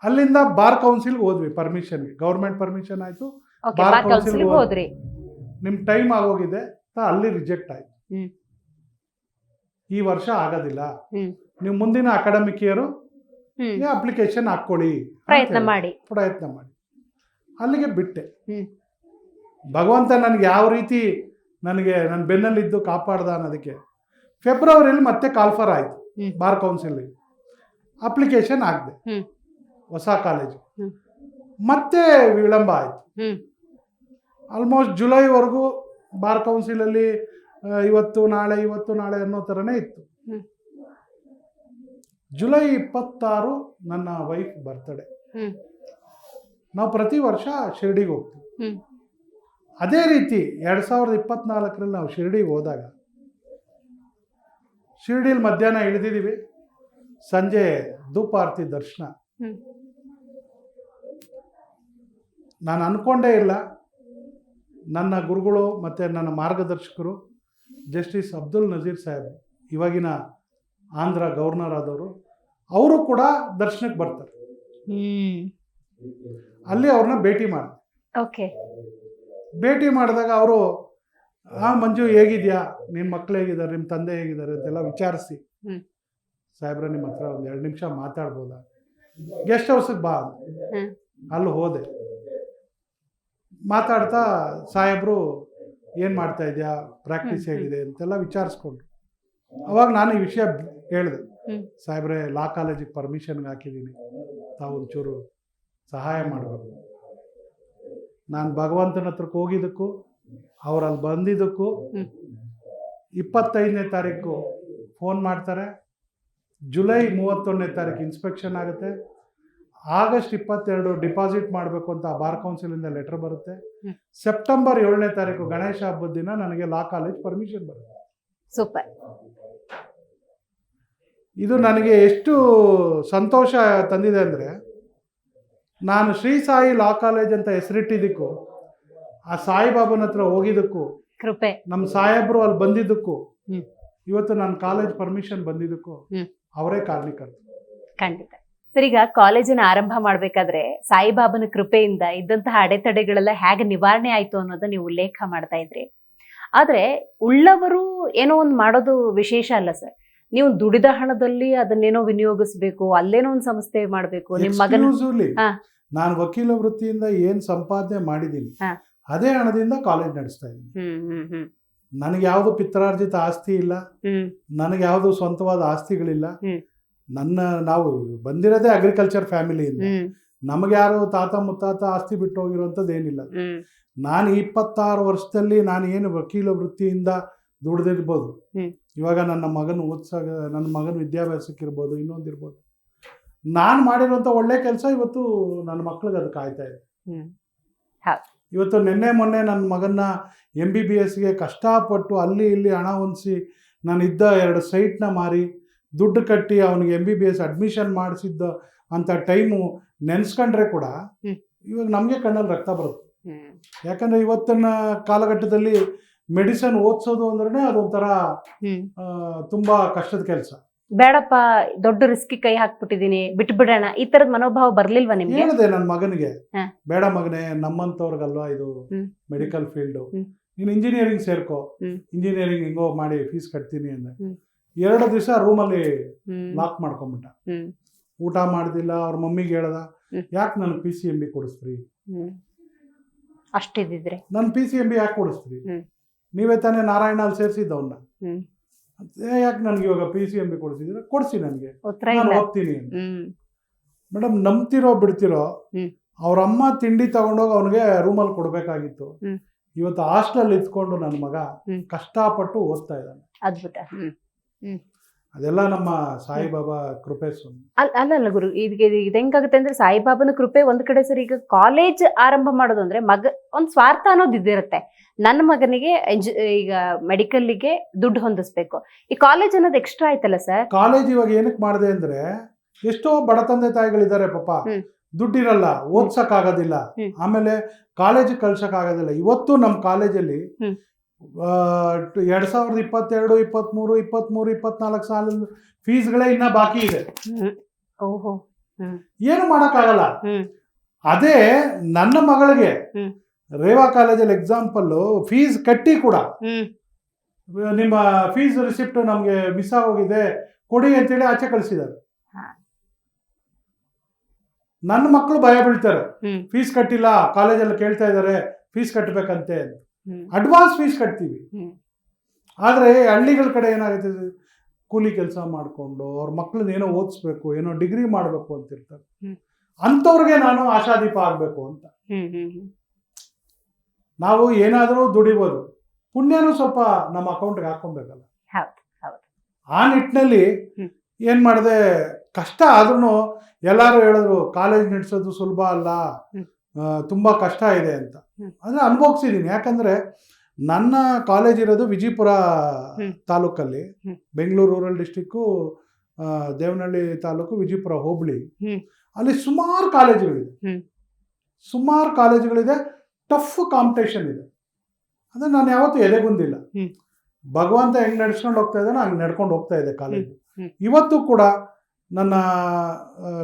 ಅಲ್ಲಿಂದ ಬಾರ್ ಕೌನ್ಸಿಲ್ಗೆ ಹೋದ್ವಿ ಪರ್ಮಿಷನ್ಗೆ, ಗೌರ್ಮೆಂಟ್ ಪರ್ಮಿಷನ್ ಆಯಿತು. Okay, bar bar council council ಹೋದ್ರಿ. ನಿಮ್ಮ ಟೈಮ್ ಆಗೋಗಿದೆ ಅಂತ ಅಲ್ಲಿ ರಿಜೆಕ್ಟ್ ಆಯಿತು. ಹ್ಮ್. ಈ ವರ್ಷ ಆಗೋದಿಲ್ಲ, ಹ್ಮ್. ನೀವು ಮುಂದಿನ ಅಕಾಡೆಮಿಕ್ ಇಯರು ಹ್ಮ್. ಅಪ್ಲಿಕೇಶನ್ ಹಾಕ್ಕೊಳ್ಳಿ ಅಂತ ಪ್ರಯತ್ನ ಹೇಳಿ. ಮಾಡಿ. ಪ್ರಯತ್ನ ಮಾಡಿ ಅಲ್ಲಿಗೆ ಬಿಟ್ಟೆ. ಹ್ಮ್. ಭಗವಂತ ನನಗೆ ಯಾವ ರೀತಿ ನನಗೆ ನನ್ನ ಬೆನ್ನಲ್ಲಿದ್ದು ಕಾಪಾಡ್ದ ಅನ್ನೋದಕ್ಕೆ ಫೆಬ್ರವರಿಯಲ್ಲಿ ಮತ್ತೆ ಕಾಲ್ಫರ್ ಆಯಿತು ಹ್ಮ್. Bar council. ಅಪ್ಲಿಕೇಶನ್ ಹಾಕಿದೆ ಹ್ಮ್. ಹೊಸ ಕಾಲೇಜು. ಹ್ಮ್. ಮತ್ತೆ ವಿಳಂಬ ಆಯಿತು. ಹ್ಮ್. ಆಲ್ಮೋಸ್ಟ್ ಜುಲೈವರೆಗೂ ಬಾರ್ ಕೌನ್ಸಿಲಲ್ಲಿ ಇವತ್ತು ನಾಳೆ ಅನ್ನೋ ಥರನೇ ಇತ್ತು. ಹ್ಮ್. ಜುಲೈ 26 ನನ್ನ ವೈಫ್ ಬರ್ತಡೇ. ಹ್ಮ್. ನಾವು ಪ್ರತಿ ವರ್ಷ ಶಿರ್ಡಿಗೆ ಹೋಗ್ತೀವಿ. ಹ್ಮ್. ಅದೇ ರೀತಿ 2024ರಲ್ಲಿ ನಾವು ಶಿರ್ಡಿಗೆ ಹೋದಾಗ ಶಿರ್ಡಿಲಿ ಮಧ್ಯಾಹ್ನ ಇಳಿದಿದ್ದೀವಿ, ಸಂಜೆ ಧೂಪಾರತಿ ದರ್ಶನ. ಹ್ಮ್. ನಾನು ಅಂದ್ಕೊಂಡೇ ಇಲ್ಲ, ನನ್ನ ಗುರುಗಳು ಮತ್ತು ನನ್ನ ಮಾರ್ಗದರ್ಶಕರು ಜಸ್ಟಿಸ್ ಅಬ್ದುಲ್ ನಜೀರ್ ಸಾಹೇಬ್, ಇವಾಗಿನ ಆಂಧ್ರ ಗವರ್ನರ್ ಆದವರು, ಅವರು ಕೂಡ ದರ್ಶನಕ್ಕೆ ಬರ್ತಾರೆ. ಹ್ಮ್. ಅಲ್ಲಿ ಅವ್ರನ್ನ ಭೇಟಿ ಮಾಡಿದೆ. ಓಕೆ. ಭೇಟಿ ಮಾಡಿದಾಗ ಅವರು ಮಂಜು ಹೇಗಿದ್ಯಾ, ನಿಮ್ಮ ಮಕ್ಕಳು ಹೇಗಿದ್ದಾರೆ, ನಿಮ್ಮ ತಂದೆ ಹೇಗಿದ್ದಾರೆ ಅಂತೆಲ್ಲ ವಿಚಾರಿಸಿ, ಹ್ಮ್. ಸಾಹೇಬ್ರ ನಿಮ್ಮ ಹತ್ರ ಒಂದು 2 ನಿಮಿಷ ಮಾತಾಡ್ಬೋದಾ, ಗೆಸ್ಟ್ ಹೌಸಿಗೆ ಬಾ. ಹ್ಮ್. ಅಲ್ಲಿ ಹೋದೆ. ಮಾತಾಡ್ತಾ ಸಾಹೇಬರು ಏನು ಮಾಡ್ತಾ ಇದೆಯಾ, ಪ್ರಾಕ್ಟೀಸ್ ಹೇಗಿದೆ ಅಂತೆಲ್ಲ ವಿಚಾರಿಸ್ಕೊಂಡ್ರು. ಅವಾಗ ನಾನು ಈ ವಿಷಯ ಹೇಳಿದೆ, ಸಾಹೇಬ್ರೆ ಲಾ ಕಾಲೇಜಿಗೆ ಪರ್ಮಿಷನ್ಗೆ ಹಾಕಿದ್ದೀನಿ, ತಾವು ಒಂಚೂರು ಸಹಾಯ ಮಾಡಬೇಕು. ನಾನು ಭಗವಂತನ ಹತ್ರಕ್ಕೆ ಹೋಗಿದ್ದಕ್ಕೂ ಅವರಲ್ಲಿ ಬಂದಿದ್ದಕ್ಕೂ 25ನೇ ತಾರೀಕು ಫೋನ್ ಮಾಡ್ತಾರೆ, ಜುಲೈ 31ನೇ ತಾರೀಕು ಇನ್ಸ್ಪೆಕ್ಷನ್ ಆಗುತ್ತೆ, ಆಗಸ್ಟ್ 22 ಡಿಪಾಸಿಟ್ ಮಾಡಬೇಕು ಅಂತ ಬಾರ್ ಕೌನ್ಸಿಲಿಂದ ಲೆಟರ್ ಬರುತ್ತೆ, ಸೆಪ್ಟೆಂಬರ್ 7ನೇ ತಾರೀಕು ಗಣೇಶ ಹಬ್ಬದ ದಿನ ನನಗೆ ಲಾ ಕಾಲೇಜ್ ಪರ್ಮಿಷನ್ ಬರುತ್ತೆ. ಸೂಪರ್. ಇದು ನನಗೆ ಎಷ್ಟು ಸಂತೋಷ ತಂದಿದೆ ಅಂದರೆ, ನಾನು ಶ್ರೀ ಸಾಯಿ ಲಾ ಕಾಲೇಜ್ ಅಂತ ಹೆಸರಿಟ್ಟಿದ್ದಕ್ಕೂ, ಆ ಸಾಯಿಬಾಬನ ಹತ್ರ ಹೋಗಿದ್ದಕ್ಕೂ, ಕೃಪೆ, ನಮ್ಮ ಸಾಹೇಬರು ಅಲ್ಲಿ ಬಂದಿದ್ದಕ್ಕೂ, ಇವತ್ತು ನನ್ನ ಕಾಲೇಜ್ ಪರ್ಮಿಷನ್ ಬಂದಿದ್ದಕ್ಕೂ ಅವರೇ ಕಾರಣೀಕರ್ತರು. ಖಂಡಿತ ಸರ್. ಈಗ ಕಾಲೇಜಿನ ಆರಂಭ ಮಾಡ್ಬೇಕಾದ್ರೆ ಸಾಯಿಬಾಬನ ಕೃಪೆಯಿಂದ ಇದ್ದಂತಹ ಅಡೆತಡೆಗಳೆಲ್ಲ ಹೇಗೆ ನಿವಾರಣೆ ಆಯ್ತು ಅನ್ನೋದನ್ನ ನೀವು ಉಲ್ಲೇಖ ಮಾಡ್ತಾ ಇದ್ರಿ. ಆದ್ರೆ ಉಳ್ಳವರು ಏನೋ ಒಂದು ಮಾಡೋದು ವಿಶೇಷ ಅಲ್ಲ ಸರ್. ನೀವು ದುಡಿದ ಹಣದಲ್ಲಿ ಅದನ್ನೇನೋ ವಿನಿಯೋಗಿಸ್ಬೇಕು, ಅಲ್ಲೇನೋ ಒಂದು ಸಂಸ್ಥೆ ಮಾಡ್ಬೇಕು. ನಿಮ್ಮ ಮಗನ ನಾನು ವಕೀಲ ವೃತ್ತಿಯಿಂದ ಏನ್ ಸಂಪಾದನೆ ಮಾಡಿದ್ದೀನಿ ಅದೇ ಹಣದಿಂದ ಕಾಲೇಜ್ ನಡೆಸ್ತಾ ಇದ್ದೀನಿ. ನನಗೆ ಯಾವುದು ಪಿತ್ರಾರ್ಜಿತ ಆಸ್ತಿ ಇಲ್ಲ, ನನಗೆ ಯಾವುದು ಸ್ವಂತವಾದ ಆಸ್ತಿಗಳಿಲ್ಲ. ನಾವು ಬಂದಿರೋದೇ ಅಗ್ರಿಕಲ್ಚರ್ ಫ್ಯಾಮಿಲಿಯಿಂದ, ನಮಗೆ ಯಾರು ತಾತ ಮುತ್ತಾತ ಆಸ್ತಿ ಬಿಟ್ಟು ಹೋಗಿರುವಂಥದ್ದು ಏನಿಲ್ಲ. ನಾನು 26 ವರ್ಷದಲ್ಲಿ ನಾನು ಏನು ವಕೀಲ ವೃತ್ತಿಯಿಂದ ದುಡ್ದಿರ್ಬೋದು, ಇವಾಗ ನನ್ನ ಮಗನ ವಿದ್ಯಾಭ್ಯಾಸಕ್ಕಿರ್ಬೋದು, ಇನ್ನೊಂದಿರ್ಬೋದು, ನಾನು ಮಾಡಿರುವಂಥ ಒಳ್ಳೆ ಕೆಲಸ ಇವತ್ತು ನನ್ನ ಮಕ್ಳಿಗೆ ಅದು ಕಾಯ್ತಾ ಇದೆ. ಇವತ್ತು ನಿನ್ನೆ ಮೊನ್ನೆ ನನ್ನ ಮಗನ್ನ MBBSಗೆ ಕಷ್ಟಪಟ್ಟು ಅಲ್ಲಿ ಇಲ್ಲಿ ಹಣ ಹೊಂದಿಸಿ ನಾನು ಇದ್ದ 2 ಸೈಟ್ನ ಮಾರಿ ದುಡ್ಡು ಕಟ್ಟಿ ಅವನಿಗೆ MBBS ಅಡ್ಮಿಷನ್ ಮಾಡಿಸಿದ್ದ ಅಂತ ಟೈಮು ನೆನೆಸ್ಕೊಂಡ್ರೆ ಕೂಡ ಇವಾಗ ನಮಗೆ ಕಣ್ಣಲ್ಲಿ ರಕ್ತ ಬರುತ್ತೆ. ಯಾಕಂದರೆ ಇವತ್ತಿನ ಕಾಲಘಟ್ಟದಲ್ಲಿ ಮೆಡಿಸಿನ್ ಓದಿಸೋದು ಅಂದ್ರೆ ಅದೊಂಥರ ತುಂಬ ಕಷ್ಟದ ಕೆಲಸ. ಬೇಡಪ್ಪ, ದೊಡ್ಡ ರಿಸ್ಕಿ ಕೈ ಹಾಕ್ಬಿಟ್ಟಿದೀನಿ, ಬಿಟ್ಬಿಡೋಣ, ಈ ತರದ ಮನೋಭಾವ ಬರ್ಲಿಲ್ವಾ ನಿಮ್ಗೆ? ಹೇಳಿದೆ ನನ್ನ ಮಗನಿಗೆ, ಬೇಡ ಮಗನೇ, ನಮ್ಮಂತವ್ರಿಗಲ್ವಾ ಇದು ಮೆಡಿಕಲ್ ಫೀಲ್ಡ್, ನೀನು ಇಂಜಿನಿಯರಿಂಗ್ ಸೇರ್ಕೋ, ಇಂಜಿನಿಯರಿಂಗ್ ಹೆಂಗೋ ಮಾಡಿ ಫೀಸ್ ಕಟ್ತೀನಿ ಅಂದೆ. 2 ದಿವಸ ರೂಮಲ್ಲಿ ಲಾಕ್ ಮಾಡ್ಕೊಂಬಿಟ್ಟ. ಊಟ ಮಾಡ್ದಿಲ್ಲ. ಅವ್ರ ಮಮ್ಮಿಗೆ ಹೇಳ್ದ, ಯಾಕೆ ನನಗೆ PCMB ಕೊಡಿಸ್ತೀರಿ, ಅಷ್ಟಿದ್ರೆ ನನ್ನ PCMB ಯಾಕೆ ಕೊಡಿಸ್ತೀರಿ, ನೀವೇ ತಾನೇ ನಾರಾಯಣಲ್ಲಿ ಸೇರಿಸಿದ್ದವನ್ನ, ಯಾಕೆ ನನಗೆ ಇವಾಗ PCMB ಕೊಡಿಸಿದ್ರೆ ಕೊಡಿಸಿ, ನನಗೆ ನಾನು ಓದ್ತೀನಿ. ಮೇಡಮ್, ನಂಬ್ತಿರೋ ಬಿಡ್ತಿರೋ, ಅವ್ರ ಅಮ್ಮ ತಿಂಡಿ ತಗೊಂಡೋಗಿ ಅವನಿಗೆ ರೂಮಲ್ಲಿ ಕೊಡ್ಬೇಕಾಗಿತ್ತು. ಇವತ್ತು ಹಾಸ್ಟೆಲ್ ಇತ್ಕೊಂಡು ನನ್ನ ಮಗ ಕಷ್ಟಪಟ್ಟು ಓದ್ತಾ ಇದ್ದಾನೆ. ಅದ್ಭುತ. ಅದೆಲ್ಲ ನಮ್ಮ ಸಾಯಿಬಾಬಾ ಕೃಪೆ. ಅಲ್ಲ ಗುರು, ಇದು ಹೆಂಗಾಗುತ್ತೆ ಅಂದ್ರೆ ಸಾಯಿಬಾಬನ ಕೃಪೆ ಒಂದ್ ಕಡೆ ಸರ್. ಈಗ ಕಾಲೇಜ್ ಆರಂಭ ಮಾಡೋದು ಅಂದ್ರೆ ಒಂದ್ ಸ್ವಾರ್ಥ ಅನ್ನೋದು ಇದ್ದಿರುತ್ತೆ. ನನ್ನ ಮಗನಿಗೆ ಈಗ ಮೆಡಿಕಲ್ಗೆ ದುಡ್ಡು ಹೊಂದಿಸ್ಬೇಕು, ಈ ಕಾಲೇಜ್ ಅನ್ನೋದು ಎಕ್ಸ್ಟ್ರಾ ಆಯ್ತಲ್ಲ ಸರ್. ಕಾಲೇಜ್ ಇವಾಗ ಏನಕ್ಕೆ ಮಾಡಿದೆ ಅಂದ್ರೆ, ಎಷ್ಟೋ ಬಡ ತಂದೆ ತಾಯಿಗಳಿದ್ದಾರೆ ಪಾಪ, ದುಡ್ಡಿರಲ್ಲ, ಓದ್ಸಕ್ಕಾಗೋದಿಲ್ಲ, ಹ್ಮ್. ಆಮೇಲೆ ಕಾಲೇಜಿಗೆ ಕಳ್ಸಕ್ಕಾಗೋದಿಲ್ಲ. ಇವತ್ತು ನಮ್ಮ ಕಾಲೇಜಲ್ಲಿ ಹ್ಮ್. 2022, 23, 24 ಸಾಲದ ಫೀಸ್ಗಳೇ ಇನ್ನ ಬಾಕಿ ಇದೆ. ಓಹೋ. ಏನು ಮಾಡೋಕ್ಕಾಗಲ್ಲ. ಹ್ಮ್. ಅದೇ ನನ್ನ ಮಗಳಿಗೆ ಹ್ಮ್. ರೇವಾ ಕಾಲೇಜಲ್ಲಿ ಎಕ್ಸಾಂಪಲ್ ಫೀಸ್ ಕಟ್ಟಿ ಕೂಡ ಹ್ಮ್. ನಿಮ್ಮ ಫೀಸ್ ರಿಸಿಪ್ಟ್ ನಮಗೆ ಮಿಸ್ ಆಗೋಗಿದೆ ಕೊಡಿ ಅಂತೇಳಿ ಆಚೆ ಕಳಿಸಿದ್ದಾರೆ. ಹಾ. ನನ್ನ ಮಕ್ಕಳು ಭಯ ಬೀಳ್ತಾರೆ, ಹ್ಮ್. ಫೀಸ್ ಕಟ್ಟಿಲ್ಲ, ಕಾಲೇಜಲ್ಲಿ ಕೇಳ್ತಾ ಇದ್ದಾರೆ ಫೀಸ್ ಕಟ್ಟಬೇಕಂತೆ. ಹ್ಮ್. ಅಡ್ವಾನ್ಸ್ ಫೀಸ್ ಕಟ್ತೀವಿ. ಹ್ಮ್. ಆದರೆ ಹಳ್ಳಿಗಳ ಕಡೆ ಏನಾಗುತ್ತೆ, ಕೂಲಿ ಕೆಲಸ ಮಾಡಿಕೊಂಡು ಅವ್ರ ಮಕ್ಕಳನ್ನ ಏನೋ ಓದಿಸ್ಬೇಕು, ಏನೋ ಡಿಗ್ರಿ ಮಾಡಬೇಕು ಅಂತಿರ್ತಾರೆ. ಹ್ಮ್. ಅಂಥವ್ರಿಗೆ ನಾನು ಆಶಾದೀಪ ಆಗಬೇಕು ಅಂತ. ಹ್ಮ್. ಹ್ಮ್. ಹ್ಮ್. ನಾವು ಏನಾದರೂ ದುಡಿಬೋದು, ಪುಣ್ಯನೂ ಸ್ವಲ್ಪ ನಮ್ಮ ಅಕೌಂಟ್ಗೆ ಹಾಕೊಬೇಕಲ್ಲ. ಹೌದು, ಹೌದು. ಆ ನಿಟ್ಟಿನಲ್ಲಿ ಹ್ಮ್. ಏನು ಮಾಡಿದೆ, ಕಷ್ಟ ಆದ್ರೂ ಎಲ್ಲರೂ ಹೇಳಿದ್ರು ಕಾಲೇಜ್ ನಡೆಸೋದು ಸುಲಭ ಅಲ್ಲ, ಹ್ಮ್. ತುಂಬ ಕಷ್ಟ ಇದೆ ಅಂತ. ಹ್ಮ್. ಅಂದರೆ ಅನುಭವಿಸಿದ್ದೀನಿ. ಯಾಕಂದರೆ ನನ್ನ ಕಾಲೇಜ್ ಇರೋದು ವಿಜಯಪುರ ಹ್ಮ್. ತಾಲೂಕಲ್ಲಿ, ಹ್ಮ್. ಬೆಂಗಳೂರು ರೂರಲ್ ಡಿಸ್ಟಿಕ್ಕು, ದೇವನಹಳ್ಳಿ ತಾಲೂಕು, ವಿಜಯಪುರ ಹೋಬಳಿ. ಹ್ಮ್. ಅಲ್ಲಿ ಸುಮಾರು ಕಾಲೇಜುಗಳಿದೆ. ಹ್ಮ್. ಸುಮಾರು ಕಾಲೇಜುಗಳಿದೆ, ಟಫ್ ಕಾಂಪಿಟೇಷನ್ ಇದೆ. ಅಂದರೆ ನಾನು ಯಾವತ್ತೂ ಎದೆಗುಂದಿಲ್ಲ. ಹ್ಮ್. ಭಗವಂತ ಹೆಂಗೆ ನಡ್ಸ್ಕೊಂಡು ಹೋಗ್ತಾ ಇದ್ದಾನೆ ಹಂಗೆ ನಡ್ಕೊಂಡು ಹೋಗ್ತಾ ಇದೆ ಕಾಲೇಜು. ಹ್ಮ್. ಇವತ್ತು ಕೂಡ ನನ್ನ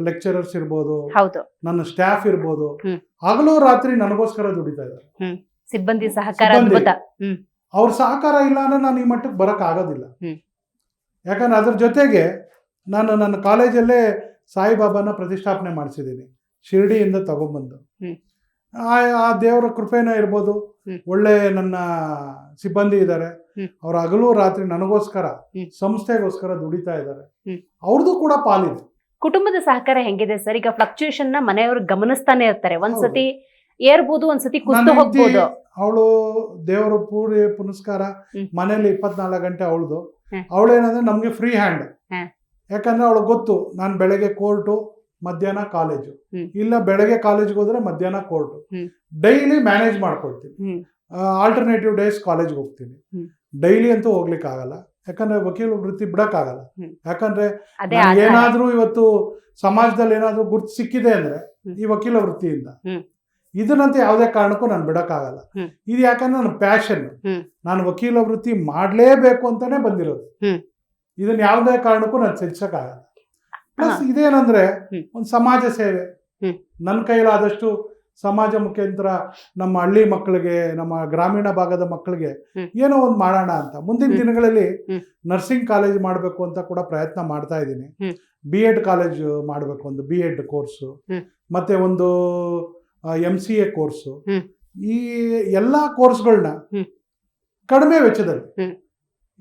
ಲೆಕ್ಚರರ್ಸ್ ಇರ್ಬೋದು, ಹೌದು. ನನ್ನ ಸ್ಟಾಫ್ ಇರ್ಬೋದು, ಹ್ಮ್. ಹಗಲು ರಾತ್ರಿ ನನಗೋಸ್ಕರ ದುಡಿತಾ ಇದ್ದಾರೆ. ಸಿಬ್ಬಂದಿ ಸಹಕಾರ ಸಿಬ್ಬಂದಿ. ಅದ್ಭುತ. ಹ್ಮ್. ಅವ್ರ ಸಹಕಾರ ಇಲ್ಲ ಅಂದ್ರೆ ನಾನು ಈ ಮಟ್ಟಕ್ಕೆ ಬರೋಕ್ಕೆ ಆಗೋದಿಲ್ಲ. ಹ್ಮ್. ಯಾಕಂದ್ರೆ ಅದ್ರ ಜೊತೆಗೆ ನಾನು ನನ್ನ ಕಾಲೇಜಲ್ಲೇ ಸಾಯಿಬಾಬಾನ ಪ್ರತಿಷ್ಠಾಪನೆ ಮಾಡಿಸಿದ್ದೀನಿ, ಶಿರ್ಡಿಯಿಂದ ತಗೊಂಬಂದು. ಹ್ಮ್. ಆ ದೇವರ ಕೃಪೆನೇ ಇರ್ಬೋದು, ಹ್ಮ್. ಒಳ್ಳೆ ನನ್ನ ಸಿಬ್ಬಂದಿ ಇದ್ದಾರೆ. ಹ್ಮ್. ಅವ್ರು ಹಗಲು ರಾತ್ರಿ ನನಗೋಸ್ಕರ, ಹ್ಮ್. ಸಂಸ್ಥೆಗೋಸ್ಕರ ದುಡಿತಾ ಇದ್ದಾರೆ. ಹ್ಮ್. ಅವ್ರದ್ದು ಕೂಡ ಪಾಲಿದೆ. ಕುಟುಂಬದ ಸಹಕಾರ ಹೆಂಗಿದೆ ಸರ್? ಈಗ ಫ್ಲಕ್ಚುಯೇಷನ್ ನ ಮನೆಯವರು ಗಮನಿಸ್ತಾನೆ ಇರ್ತಾರೆ. ಒಂದ್ಸತಿ ಏರ್ಬೋದು, ಒಂದ್ಸತಿ ಕುಸ್ತು ಹೋಗ್ಬೋದು. ಅವಳು ದೇವರ ಪೂಜೆ ಪುನಸ್ಕಾರ ಹ್ಮ್. ಮನೇಲಿ 24 ಗಂಟೆ ಅವಳದು. ಹ್ಮ್. ಅವಳೇನಂದ್ರೆ ನಮ್ಗೆ ಫ್ರೀ ಹ್ಯಾಂಡ್. ಹ್ಮ್. ಯಾಕಂದ್ರೆ ಅವಳು ಗೊತ್ತು, ನಾನು ಬೆಳಗ್ಗೆ ಕೋರ್ಟು, ಮಧ್ಯಾಹ್ನ ಕಾಲೇಜು, ಹ್ಮ್. ಇಲ್ಲ ಬೆಳಗ್ಗೆ ಕಾಲೇಜ್ಗೆ ಹೋದ್ರೆ ಮಧ್ಯಾಹ್ನ ಕೋರ್ಟು. ಹ್ಮ್. ಡೈಲಿ ಮ್ಯಾನೇಜ್ ಮಾಡ್ಕೊಳ್ತೀನಿ. ಹ್ಮ್. ಆಲ್ಟರ್ನೇಟಿವ್ ಡೇಸ್ ಕಾಲೇಜ್ಗೆ ಹೋಗ್ತೀನಿ. ಹ್ಮ್. ಡೈಲಿ ಅಂತೂ ಹೋಗ್ಲಿಕ್ಕೆ ಆಗಲ್ಲ, ಯಾಕಂದ್ರೆ ವಕೀಲ ವೃತ್ತಿ ಬಿಡಕ್ಕಾಗಲ್ಲ. ಹ್ಮ್. ಯಾಕಂದ್ರೆ ಅದೇ ನನ್ಗೆ ಆಧಾರ. ಏನಾದ್ರೂ ಇವತ್ತು ಸಮಾಜದಲ್ಲಿ ಏನಾದ್ರೂ ಗುರ್ತು ಸಿಕ್ಕಿದೆ ಅಂದ್ರೆ ಹ್ಮ್. ಈ ವಕೀಲ ವೃತ್ತಿಯಿಂದ. ಹ್ಮ್. ಇದನ್ನಂತೂ ಯಾವುದೇ ಕಾರಣಕ್ಕೂ ನಾನು ಬಿಡಕ್ಕಾಗಲ್ಲ. ಹ್ಮ್. ಇದು ಯಾಕಂದ್ರೆ ನನ್ನ ಪ್ಯಾಷನ್. ಹ್ಮ್. ನಾನು ವಕೀಲ ವೃತ್ತಿ ಮಾಡಲೇಬೇಕು ಅಂತಾನೆ ಬಂದಿರೋದು. ಹ್ಮ್. ಇದನ್ನ ಯಾವುದೇ ಕಾರಣಕ್ಕೂ ನಾನು ತ್ಯಜಿಸಕ್ಕಾಗಲ್ಲ. ಪ್ಲಸ್ ಹಾ. ಇದೇನಂದ್ರೆ ಹ್ಮ್. ಒಂದು ಸಮಾಜ ಸೇವೆ. ಹ್ಮ್. ನನ್ನ ಕೈಲಾದಷ್ಟು ಸಮಾಜ ಮುಖಾಂತರ ನಮ್ಮ ಹಳ್ಳಿ ಮಕ್ಕಳಿಗೆ, ನಮ್ಮ ಗ್ರಾಮೀಣ ಭಾಗದ ಮಕ್ಕಳಿಗೆ ಹ್ಮ್. ಏನೋ ಒಂದು ಮಾಡೋಣ ಅಂತ ಮುಂದಿನ ಹ್ಮ್. ದಿನಗಳಲ್ಲಿ ಹ್ಮ್. ನರ್ಸಿಂಗ್ ಕಾಲೇಜ್ ಮಾಡಬೇಕು ಅಂತ ಕೂಡ ಪ್ರಯತ್ನ ಮಾಡ್ತಾ ಇದ್ದೀನಿ. ಹ್ಮ್. B.Ed ಕಾಲೇಜ್ ಮಾಡಬೇಕು, ಒಂದು B.Ed ಕೋರ್ಸು, ಹ್ಮ್. ಮತ್ತೆ ಒಂದು MCA ಕೋರ್ಸು. ಹ್ಮ್. ಈ ಎಲ್ಲ ಕೋರ್ಸ್ಗಳನ್ನ ಹ್ಮ್. ಕಡಿಮೆ ವೆಚ್ಚದಲ್ಲಿ, ಹ್ಮ್.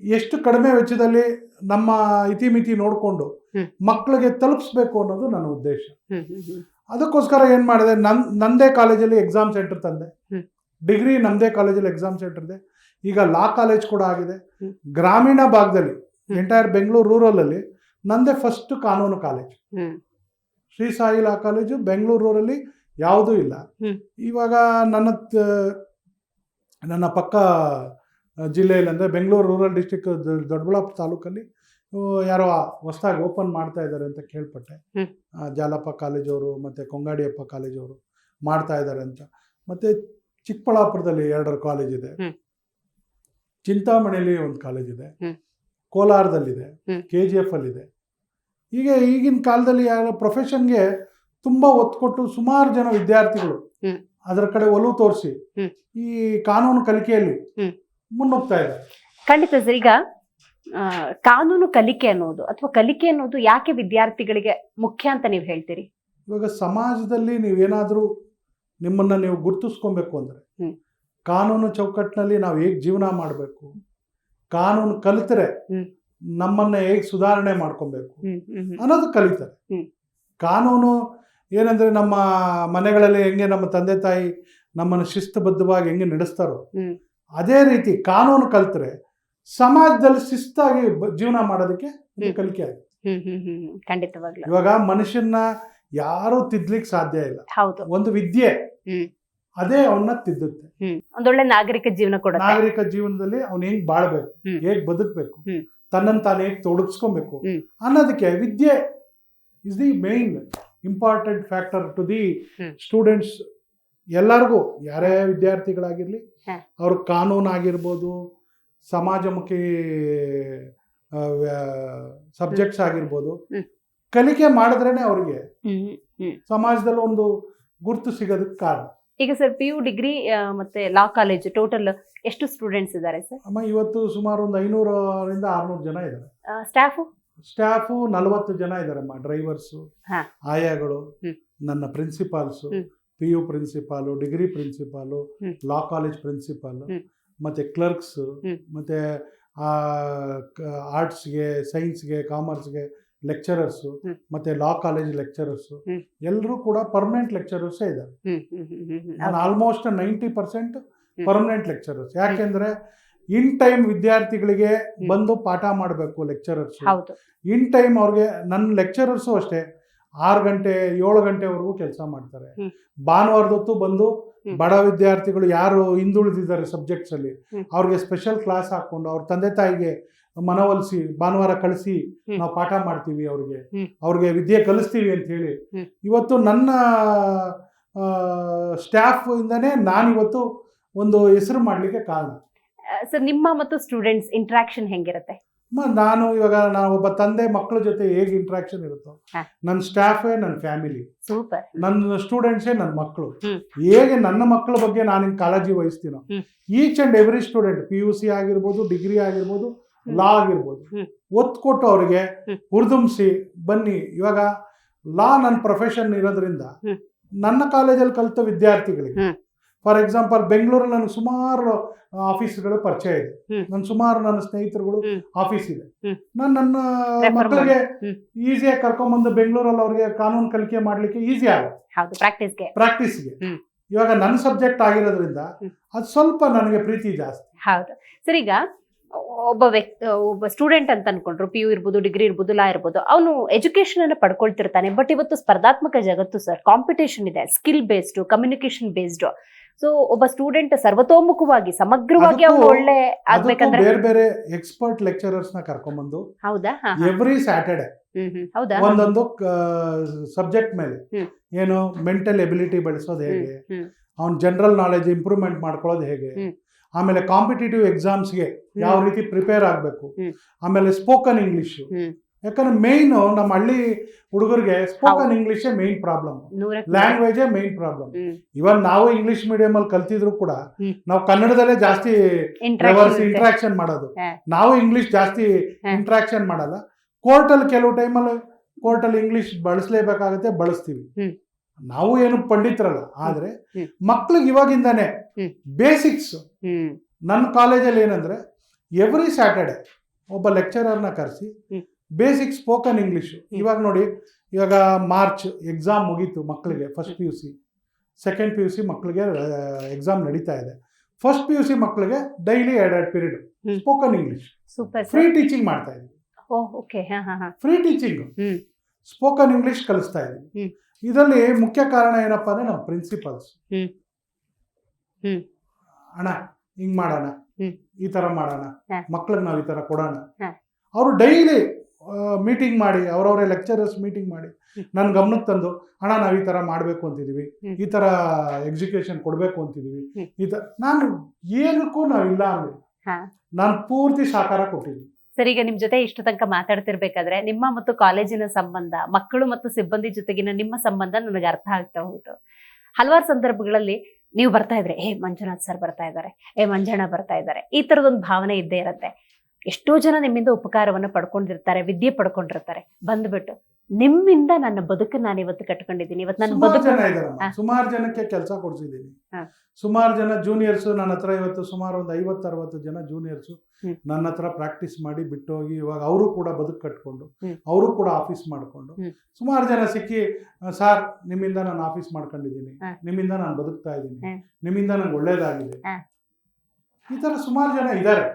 ಎಷ್ಟು ಕಡಿಮೆ ವೆಚ್ಚದಲ್ಲಿ ನಮ್ಮ ಇತಿಮಿತಿ ನೋಡಿಕೊಂಡು ಹ್ಮ್. ಮಕ್ಕಳಿಗೆ ತಲುಪಿಸ್ಬೇಕು ಅನ್ನೋದು ನನ್ನ ಉದ್ದೇಶ. ಹ್ಮ್. ಹ್ಮ್. ಹ್ಮ್. ಅದಕ್ಕೋಸ್ಕರ ಏನು ಮಾಡಿದೆ, ನಂದೇ ಕಾಲೇಜಲ್ಲಿ ಎಕ್ಸಾಮ್ ಸೆಂಟರ್ ತಂದೆ. ಹ್ಮ್. ಡಿಗ್ರಿ ನಮ್ಮದೇ ಕಾಲೇಜಲ್ಲಿ ಎಕ್ಸಾಮ್ ಸೆಂಟರ್ ಇದೆ. ಈಗ ಲಾ ಕಾಲೇಜ್ ಕೂಡ ಆಗಿದೆ. ಹ್ಮ್. ಗ್ರಾಮೀಣ ಭಾಗದಲ್ಲಿ, ಹ್ಮ್. ಎಂಟೈರ್ ಬೆಂಗಳೂರು ರೂರಲಲ್ಲಿ ನಂದೇ ಫಸ್ಟ್ ಕಾನೂನು ಕಾಲೇಜ್. ಹ್ಮ್. ಶ್ರೀ ಸಾಯಿ ಲಾ ಕಾಲೇಜು ಬೆಂಗಳೂರು ರೂರಲ್ಲಿ ಯಾವುದೂ ಇಲ್ಲ. ಹ್ಮ್. ಇವಾಗ ನನ್ನ ಪಕ್ಕ ಜಿಲ್ಲೆಯಲ್ಲಿ ಅಂದರೆ ಬೆಂಗಳೂರು ರೂರಲ್ ಡಿಸ್ಟಿಕ್ ದೊಡ್ಡಬಳ್ಳಾಪುರ ತಾಲೂಕಲ್ಲಿ ಯಾರೋ ಹೊಸದಾಗಿ ಓಪನ್ ಮಾಡ್ತಾ ಇದ್ದಾರೆ ಅಂತ ಕೇಳ್ಪಟ್ಟೆ. ಹ್ಮ್. ಜಾಲಪ್ಪ ಕಾಲೇಜವರು ಮತ್ತು ಕೊಂಗಾಡಿಯಪ್ಪ ಕಾಲೇಜವರು ಮಾಡ್ತಾ ಇದ್ದಾರೆ ಅಂತ. ಮತ್ತು ಚಿಕ್ಕಬಳ್ಳಾಪುರದಲ್ಲಿ 2 ಕಾಲೇಜ್ ಇದೆ. ಹ್ಮ್. ಚಿಂತಾಮಣಿಯಲ್ಲಿ ಒಂದು ಕಾಲೇಜ್ ಇದೆ. ಹ್ಮ್. ಕೋಲಾರದಲ್ಲಿದೆ. ಹ್ಮ್. KGF ಅಲ್ಲಿದೆ. ಹೀಗೆ ಈಗಿನ ಕಾಲದಲ್ಲಿ ಯಾರ ಪ್ರೊಫೆಷನ್ಗೆ ತುಂಬ ಒತ್ತು ಕೊಟ್ಟು ಸುಮಾರು ಜನ ವಿದ್ಯಾರ್ಥಿಗಳು ಹ್ಮ್. ಅದರ ಕಡೆ ಒಲವು ತೋರಿಸಿ ಹ್ಮ್. ಈ ಕಾನೂನು ಕಲಿಕೆಯಲ್ಲಿ ಹ್ಮ್. ಮುನ್ನುಗ್ತಾ ಇದ್ದಾರೆ. ಖಂಡಿತ ಸರ್. ಈಗ ಕಾನೂನು ಕಲಿಕೆ ಅನ್ನೋದು ಅಥವಾ ಕಲಿಕೆ ಅನ್ನೋದು ಯಾಕೆ ವಿದ್ಯಾರ್ಥಿಗಳಿಗೆ ಮುಖ್ಯ ಅಂತ ನೀವು ಹೇಳ್ತೀರಿ? ಇವಾಗ ಸಮಾಜದಲ್ಲಿ ನೀವೇನಾದರೂ ನಿಮ್ಮನ್ನು ನೀವು ಗುರುತಿಸ್ಕೊಬೇಕು ಅಂದರೆ ಹ್ಮ್. ಕಾನೂನು ಚೌಕಟ್ಟಿನಲ್ಲಿ ನಾವು ಹೇಗೆ ಜೀವನ ಮಾಡಬೇಕು, ಕಾನೂನು ಕಲಿತರೆ ಹ್ಮ್. ನಮ್ಮನ್ನು ಹೇಗೆ ಸುಧಾರಣೆ ಮಾಡ್ಕೊಬೇಕು ಹ್ಮ್. ಹ್ಮ್. ಹ್ಮ್. ಅನ್ನೋದು ಕಲಿತಾರೆ. ಹ್ಮ್. ಕಾನೂನು ಏನಂದರೆ ನಮ್ಮ ಮನೆಗಳಲ್ಲಿ ಹೆಂಗೆ ನಮ್ಮ ತಂದೆ ತಾಯಿ ನಮ್ಮನ್ನು ಶಿಸ್ತುಬದ್ಧವಾಗಿ ಹೆಂಗೆ ನಡೆಸ್ತಾರೋ ಹ್ಮ್. ಅದೇ ರೀತಿ ಕಾನೂನು ಕಲಿತರೆ ಸಮಾಜದಲ್ಲಿ ಶಿಸ್ತಾಗಿ ಜೀವನ ಮಾಡೋದಕ್ಕೆ ಇದು ಕಲಿಕೆ ಆಗುತ್ತೆ. ಹ್ಮ್. ಹ್ಮ್. ಹ್ಮ್. ಖಂಡಿತವಾಗ್ಲೂ. ಇವಾಗ ಮನುಷ್ಯನ ಯಾರೂ ತಿದ್ದಲಿಕ್ಕೆ ಸಾಧ್ಯ ಇಲ್ಲ. ಹೌದು. ಒಂದು ವಿದ್ಯೆ ಹ್ಮ್. ಅದೇ ಅವನ್ನ ತಿದ್ದುತ್ತೆ. ಒಂದೊಳ್ಳೆ ನಾಗರಿಕ ಜೀವನ ಕೊಡುತ್ತೆ. ನಾಗರಿಕ ಜೀವನದಲ್ಲಿ ಅವ್ನು ಹೆಂಗ್ ಬಾಳ್ಬೇಕು, ಹ್ಮ್. ಹೇಗ್ ಬದುಕಬೇಕು, ಹ್ಮ್. ತನ್ನನ್ನು ತಾನು ಹೇಗೆ ತೊಡಗಿಸ್ಕೊಬೇಕು ಹ್ಮ್. ಅನ್ನೋದಕ್ಕೆ ವಿದ್ಯೆ is the main important factor to the hmm. Students. ಎಲ್ಲರಿಗೂ ಯಾರೇ ವಿದ್ಯಾರ್ಥಿಗಳಾಗಿರ್ಲಿ, ಹ. ಅವ್ರ ಕಾನೂನು ಆಗಿರ್ಬೋದು, ಸಮಾಜಮುಖಿ ಸಬ್ಜೆಕ್ಟ್ಸ್ ಆಗಿರ್ಬೋದು, ಹ್ಮ್. ಕಲಿಕೆ ಮಾಡಿದ್ರೇನೆ ಅವ್ರಿಗೆ ಹ್ಮ್. ಸಮಾಜದಲ್ಲಿ ಒಂದು ಗುರುತು ಸಿಗೋದಕ್ಕೆ ಕಾರಣ. ಈಗ ಸರ್ PU ಡಿಗ್ರಿ ಮತ್ತೆ ಲಾ ಕಾಲೇಜ್ ಟೋಟಲ್ ಎಷ್ಟು ಸ್ಟೂಡೆಂಟ್ಸ್ ಇದ್ದಾರೆ ಸರ್? ಅಮ್ಮ ಇವತ್ತು ಸುಮಾರು ಒಂದು 500ರಿಂದ 600 ಜನ ಇದ್ದಾರೆ. ಸ್ಟಾಫ್ ಸ್ಟಾಫು 40 ಜನ ಇದ್ದಾರಮ್ಮ. ಡ್ರೈವರ್ಸು, ಹಾ. ಆಯಾಗಳು, ಹ್ಮ್. ನನ್ನ ಪ್ರಿನ್ಸಿಪಾಲ್ಸು, ಹ್ಮ್. PU ಪ್ರಿನ್ಸಿಪಾಲು, ಡಿಗ್ರಿ ಪ್ರಿನ್ಸಿಪಾಲು, ಹ್ಮ್. ಲಾ ಕಾಲೇಜ್ ಪ್ರಿನ್ಸಿಪಾಲು, ಹ್ಮ್. ಮತ್ತೆ ಕ್ಲರ್ಕ್ಸು, ಹ್ಮ್. ಮತ್ತೆ ಆರ್ಟ್ಸ್ಗೆ, ಸೈನ್ಸ್ಗೆ, ಕಾಮರ್ಸ್ಗೆ ಲೆಕ್ಚರರ್ಸು, ಹ್ಮ್. ಮತ್ತೆ ಲಾ ಕಾಲೇಜ್ ಲೆಕ್ಚರರ್ಸು, ಹ್ಮ್. ಎಲ್ಲರೂ ಕೂಡ ಪರ್ಮನೆಂಟ್ ಲೆಕ್ಚರರ್ಸೇ ಇದ್ದಾರೆ. ನಾನು ಹೌದು. ಆಲ್ಮೋಸ್ಟ್ 90% ಹ್ಮ್. Permanent lecturers. ಯಾಕೆಂದ್ರೆ ಇನ್ ಟೈಮ್ ವಿದ್ಯಾರ್ಥಿಗಳಿಗೆ ಬಂದು ಪಾಠ ಮಾಡಬೇಕು ಲೆಕ್ಚರರ್ಸ್. ಹೌದು. ಇನ್ ಟೈಮ್ ಅವ್ರಿಗೆ ನನ್ನ ಲೆಕ್ಚರರ್ಸು ಅಷ್ಟೇ 6 ಗಂಟೆ 7 ಗಂಟೆವರೆಗೂ ಕೆಲಸ ಮಾಡ್ತಾರೆ. ಹ್ಮ್. ಭಾನುವಾರದೊತ್ತು ಬಂದು ಹ್ಮ್. ಬಡ ವಿದ್ಯಾರ್ಥಿಗಳು ಯಾರು ಹಿಂದುಳಿದಿದ್ದಾರೆ ಸಬ್ಜೆಕ್ಟ್ಸ್ ಅಲ್ಲಿ, ಹ್ಮ್. ಅವ್ರಿಗೆ ಸ್ಪೆಷಲ್ ಕ್ಲಾಸ್ ಹಾಕೊಂಡು ಅವ್ರ ತಂದೆ ತಾಯಿಗೆ ಮನವೊಲಿಸಿ ಭಾನುವಾರ ಕಳಿಸಿ ಹ್ಮ್. ನಾವು ಪಾಠ ಮಾಡ್ತೀವಿ, ಹ್ಮ್. ಅವ್ರಿಗೆ ವಿದ್ಯೆ ಕಲಿಸ್ತೀವಿ ಅಂತ ಹೇಳಿ ಹ್ಮ್. ಇವತ್ತು ನನ್ನ ಸ್ಟಾಫ್ ಇಂದಾನೆ ನಾನಿವತ್ತು ಒಂದು ಹೆಸರು ಮಾಡ್ಲಿಕ್ಕೆ ಕಾರಣ. ಸರ್ ನಿಮ್ಮ ಮತ್ತು ಸ್ಟೂಡೆಂಟ್ಸ್ ಇಂಟ್ರಾಕ್ಷನ್ ಹೆಂಗಿರುತ್ತೆ? ನಾನು ಇವಾಗ ನಾನು ಒಬ್ಬ ತಂದೆ ಮಕ್ಕಳ ಜೊತೆ ಹೇಗೆ ಇಂಟ್ರಾಕ್ಷನ್ ಇರುತ್ತೋ, ಹಾ. ನನ್ನ ಸ್ಟಾಫೇ ನನ್ನ ಫ್ಯಾಮಿಲಿ, ಸೂಪರ್. ನನ್ನ ಸ್ಟೂಡೆಂಟ್ಸೇ ನನ್ನ ಮಕ್ಕಳು. ಹ್ಮ್. ಹೇಗೆ ನನ್ನ ಮಕ್ಕಳ ಬಗ್ಗೆ ನಾನು ಕಾಳಜಿ ವಹಿಸ್ತೀನೋ, ಹ್ಮ್. Each and every student PUC ಆಗಿರ್ಬೋದು, ಡಿಗ್ರಿ ಆಗಿರ್ಬೋದು, ಹ್ಮ್. ಲಾ ಆಗಿರ್ಬೋದು, ಹ್ಮ್. ಒತ್ತು ಕೊಟ್ಟು ಅವ್ರಿಗೆ ಹ್ಮ್. ಹುರಿದುಂಬಿಸಿ ಬನ್ನಿ. ಇವಾಗ ಲಾ ನನ್ನ ಪ್ರೊಫೆಷನ್ ಇರೋದ್ರಿಂದ ಹ್ಮ್. ನನ್ನ ಕಾಲೇಜಲ್ಲಿ ಕಲಿತ ವಿದ್ಯಾರ್ಥಿಗಳಿಗೆ, ಹ್ಮ್. ಫಾರ್ ಎಕ್ಸಾಂಪಲ್ ಬೆಂಗಳೂರಲ್ಲಿ ನನಗೆ ಸುಮಾರು ಆಫೀಸ್ಗಳು ಪರಿಚಯ ಇದೆ. ಹ್ಮ್. ನನ್ನ ಸ್ನೇಹಿತರುಗಳು ಹ್ಮ್. ಆಫೀಸ್ ಇದೆ. ಹ್ಮ್. ನಾನು ನನ್ನ Refer ಮಕ್ಕಳಿಗೆ ಹ್ಮ್. ಈಸಿಯಾಗಿ ಕರ್ಕೊಂಡ್ಬಂದು ಬೆಂಗಳೂರಲ್ಲಿ ಅವ್ರಿಗೆ ಕಾನೂನು ಕಲಿಕೆ ಮಾಡ್ಲಿಕ್ಕೆ ಈಸಿ ಆಗುತ್ತೆ ಹೌದು, ಪ್ರಾಕ್ಟೀಸ್ಗೆ. ಪ್ರಾಕ್ಟೀಸ್ಗೆ. ಹ್ಮ್. ಇವಾಗ ನನ್ನ ಸಬ್ಜೆಕ್ಟ್ ಆಗಿರೋದ್ರಿಂದ ಹ್ಮ್. ಅದು ಸ್ವಲ್ಪ ನನಗೆ ಪ್ರೀತಿ ಜಾಸ್ತಿ. ಹೌದು ಸರ್. ಈಗ ಒಬ್ಬ ಸ್ಟೂಡೆಂಟ್ ಅಂತ ಅನ್ಕೊಂಡ್ರು, PU ಇರ್ಬೋದು, ಡಿಗ್ರಿ ಇರ್ಬೋದು, ಲಾ ಇರ್ಬೋದು, ಅವನು ಎಜುಕೇಶನ್ ಅನ್ನ ಪಡ್ಕೊಳ್ತಿರ್ತಾನೆ. ಬಟ್ ಇವತ್ತು ಸ್ಪರ್ಧಾತ್ಮಕ ಜಗತ್ತು ಸರ್, ಕಾಂಪಿಟೇಷನ್ ಇದೆ, skill based, communication based. So ಒಬ್ಬ ಸ್ಟೂಡೆಂಟ್ ಸರ್ವತೋಮುಖವಾಗಿ ಸಮಗ್ರವಾಗಿ ಅವನು ಅದಕ್ಕೂ- ಒಳ್ಳೆ ಆಗ್ಬೇಕಂದ್ರೆ ಬೇರೆ ಬೇರೆ ಎಕ್ಸ್ಪರ್ಟ್ ಲೆಕ್ಚರರ್ಸ್ ನ ಕರ್ಕೊಂಡ್ಬಂದು ಹೌದಾ? ಎವ್ರಿ ಸ್ಯಾಟರ್ಡೆ ಹೌದಾ? ಒಂದೊಂದು ಸಬ್ಜೆಕ್ಟ್ ಮೇಲೆ ಹ್ಮ್. ಏನು ಮೆಂಟಲ್ ಎಬಿಲಿಟಿ ಬೆಳೆಸೋದು ಹೇಗೆ, ಹ್ಮ್. ಅವ್ನ ಜನರಲ್ ನಾಲೆಜ್ ಇಂಪ್ರೂವ್ಮೆಂಟ್ ಮಾಡ್ಕೊಳ್ಳೋದು ಹೇಗೆ, ಹ್ಮ್. ಆಮೇಲೆ ಕಾಂಪಿಟೇಟಿವ್ ಎಕ್ಸಾಮ್ಸ್ಗೆ ಯಾವ ರೀತಿ ಪ್ರಿಪೇರ್ ಆಗಬೇಕು, ಹ್ಮ್. ಆಮೇಲೆ ಸ್ಪೋಕನ್ ಇಂಗ್ಲಿಷ್. ಹ್ಮ್. ಯಾಕಂದ್ರೆ ಮೇನ್ ನಮ್ಮ ಹಳ್ಳಿ ಹುಡುಗರಿಗೆ ಸ್ಪೋಕನ್ ಹೌದು. ಇಂಗ್ಲಿಷೇ ಮೇನ್ ಪ್ರಾಬ್ಲಮ್, ನೂರಕ್ಕೆ ಲ್ಯಾಂಗ್ವೇಜೇ ಮೇನ್ ಪ್ರಾಬ್ಲಮ್. ಹ್ಮ್. ಇವನ್ ನಾವು ಇಂಗ್ಲಿಷ್ ಮೀಡಿಯಂ ಅಲ್ಲಿ ಕಲ್ತಿದ್ರು ಕೂಡ ಹ್ಮ್. ನಾವು ಕನ್ನಡದಲ್ಲೇ ಜಾಸ್ತಿ Interaction ಇಂಟ್ರಾಕ್ಷನ್ ಮಾಡೋದು. ಹಾ. ನಾವು ಇಂಗ್ಲಿಷ್ ಜಾಸ್ತಿ ಹಾ. ಇಂಟ್ರಾಕ್ಷನ್ ಮಾಡಲ್ಲ. ಕೋರ್ಟಲ್ಲಿ ಕೆಲವು ಟೈಮಲ್ಲಿ ಇಂಗ್ಲಿಷ್ ಬಳಸಲೇಬೇಕಾಗತ್ತೆ, ಬಳಸ್ತೀವಿ. ಹ್ಮ್. ನಾವು ಏನು ಪಂಡಿತರಲ್ಲ, ಆದ್ರೆ ಹ್ಮ್. ಮಕ್ಳಿಗೆ ಇವಾಗಿಂದಾನೆ ಹ್ಮ್. ಬೇಸಿಕ್ಸ್. ಹ್ಮ್. ನನ್ನ ಕಾಲೇಜಲ್ಲಿ ಏನಂದ್ರೆ ಎವ್ರಿ ಸ್ಯಾಟರ್ಡೆ ಒಬ್ಬ ಲೆಕ್ಚರರ್ನ ಕರೆಸಿ ಹ್ಮ್. Basic spoken English. ಇವಾಗ ನೋಡಿ, ಇವಾಗ ಮಾರ್ಚ್ ಎಕ್ಸಾಮ್ ಮುಗೀತು ಮಕ್ಕಳಿಗೆ. ಫಸ್ಟ್ PUC, ಸೆಕೆಂಡ್ PUC ಮಕ್ಕಳಿಗೆ ಎಕ್ಸಾಮ್ ನಡೀತಾ ಇದೆ. ಫಸ್ಟ್ PUC ಮಕ್ಕಳಿಗೆ ಡೈಲಿ 2 ಪೀರಿಯಡ್ ಹ್ಮ್. Spoken English super free sir. Teaching ಮಾಡ್ತಾ ಇದ್ವಿ. ಓಕೆ. ಹಾ ಹಾ ಹಾ. ಫ್ರೀ ಟೀಚಿಂಗ್ ಹ್ಮ್. ಸ್ಪೋಕನ್ ಇಂಗ್ಲಿಷ್ ಕಲಿಸ್ತಾ ಇದ್ವಿ. ಹ್ಮ್. ಇದರಲ್ಲಿ ಮುಖ್ಯ ಕಾರಣ ಏನಪ್ಪಾ ಅಂದ್ರೆ ನಮ್ಮ ಪ್ರಿನ್ಸಿಪಲ್ಸ್. ಹ್ಮ್. ಹ್ಮ್. ಅಣ್ಣ ಹಿಂಗ್ ಮಾಡೋಣ, ಹ್ಮ್. ಈ ತರ ಮಾಡೋಣ, ಹಾ. ಮಕ್ಳಿಗೆ ನಾವು ಈ ತರ ಕೊಡೋಣ. ಹಾ. ಅವರು ಡೈಲಿ ಮೀಟಿಂಗ್ ಮಾಡಿ, ಅವರವರೇ ಲೆಕ್ಚರರ್ಸ್ ಮೀಟಿಂಗ್ ಮಾಡಿ ಹ್ಮ್. ನನ್ನ ಗಮನಕ್ಕೆ ತಂದು, ಅಣ್ಣ ನಾವು ಈ ತರ ಮಾಡ್ಬೇಕು ಅಂತಿದೀವಿ, ಹ್ಮ್. ಈ ತರ ಎಕ್ಸಿಕ್ಯೂಷನ್ ಕೊಡ್ಬೇಕು ಅಂತಿದೀವಿ, ಹ್ಮ್. ಈ ತರ. ನಾನು ಏನಕ್ಕೂ ನಾವು ಇಲ್ಲ ಅಂದ್ರೆ ಹಾ. ನಾನು ಪೂರ್ತಿ ಸಹಕಾರ ಕೊಟ್ಟಿದ್ದೀನಿ. ಸರ್, ಈಗ ನಿಮ್ ಜೊತೆ ಇಷ್ಟು ತನಕ ಮಾತಾಡ್ತಿರ್ಬೇಕಾದ್ರೆ ನಿಮ್ಮ ಮತ್ತು ಕಾಲೇಜಿನ ಸಂಬಂಧ, ಮಕ್ಕಳು ಮತ್ತು ಸಿಬ್ಬಂದಿ ಜೊತೆಗಿನ ನಿಮ್ಮ ಸಂಬಂಧ ನನಗೆ ಅರ್ಥ ಆಗ್ತಾ ಹೋಯ್ತು. ಹಲವಾರು ಸಂದರ್ಭಗಳಲ್ಲಿ ನೀವು ಬರ್ತಾ ಇದ್ರೆ, ಮಂಜುನಾಥ್ ಸರ್ ಬರ್ತಾ ಇದ್ದಾರೆ, ಮಂಜಣ್ಣ ಬರ್ತಾ ಇದ್ದಾರೆ, ಈ ತರದೊಂದು ಭಾವನೆ ಇದ್ದೇ ಇರುತ್ತೆ. ಎಷ್ಟೋ ಜನ ನಿಮ್ಮಿಂದ ಉಪಕಾರವನ್ನ ಪಡ್ಕೊಂಡಿರ್ತಾರೆ, ವಿದ್ಯೆ ಪಡ್ಕೊಂಡಿರ್ತಾರೆ. ಬಂದ್ಬಿಟ್ಟು ನಿಮ್ಮಿಂದ ನನ್ನ ಬದುಕನ್ನು ನಾನು ಇವತ್ತು ಕಟ್ಕೊಂಡಿದ್ದೀನಿ, ಇವತ್ತು ನನ್ನ ಸುಮಾರು ಬದುಕು. ಜನ ಇದಾರಮ್ಮ, ಹಾ. ಸುಮಾರು ಜನಕ್ಕೆ ಕೆಲಸ ಕೊಡ್ಸಿದ್ದೀನಿ. ಹಾ. ಸುಮಾರು ಜನ ಜೂನಿಯರ್ಸ್ ನನ್ನ ಹತ್ರ ಇವತ್ತು ಸುಮಾರು ಒಂದು 50-60 ಜನ ಜೂನಿಯರ್ಸು ಹ್ಮ್. ನನ್ನ ಹತ್ರ ಪ್ರಾಕ್ಟೀಸ್ ಮಾಡಿ ಬಿಟ್ಟು ಹೋಗಿ ಇವಾಗ ಅವರು ಕೂಡ ಬದುಕು ಕಟ್ಕೊಂಡು ಹ್ಮ್. ಅವರು ಕೂಡ ಆಫೀಸ್ ಮಾಡ್ಕೊಂಡು ಹ್ಮ್. ಸುಮಾರು ಜನ ಸಿಕ್ಕಿ, ಸಾರ್ ನಿಮ್ಮಿಂದ ನಾನು ಆಫೀಸ್ ಮಾಡ್ಕೊಂಡಿದ್ದೀನಿ, ಹಾ. ನಿಮ್ಮಿಂದ ನಾನು ಬದುಕ್ತಾ ಇದ್ದೀನಿ, ಹಾ. ನಿಮ್ಮಿಂದ ನಂಗೆ ಒಳ್ಳೇದಾಗಿದೆ. ಹಾ. ಈ ತರ ಸುಮಾರು ಜನ ಇದ್ದಾರೆ.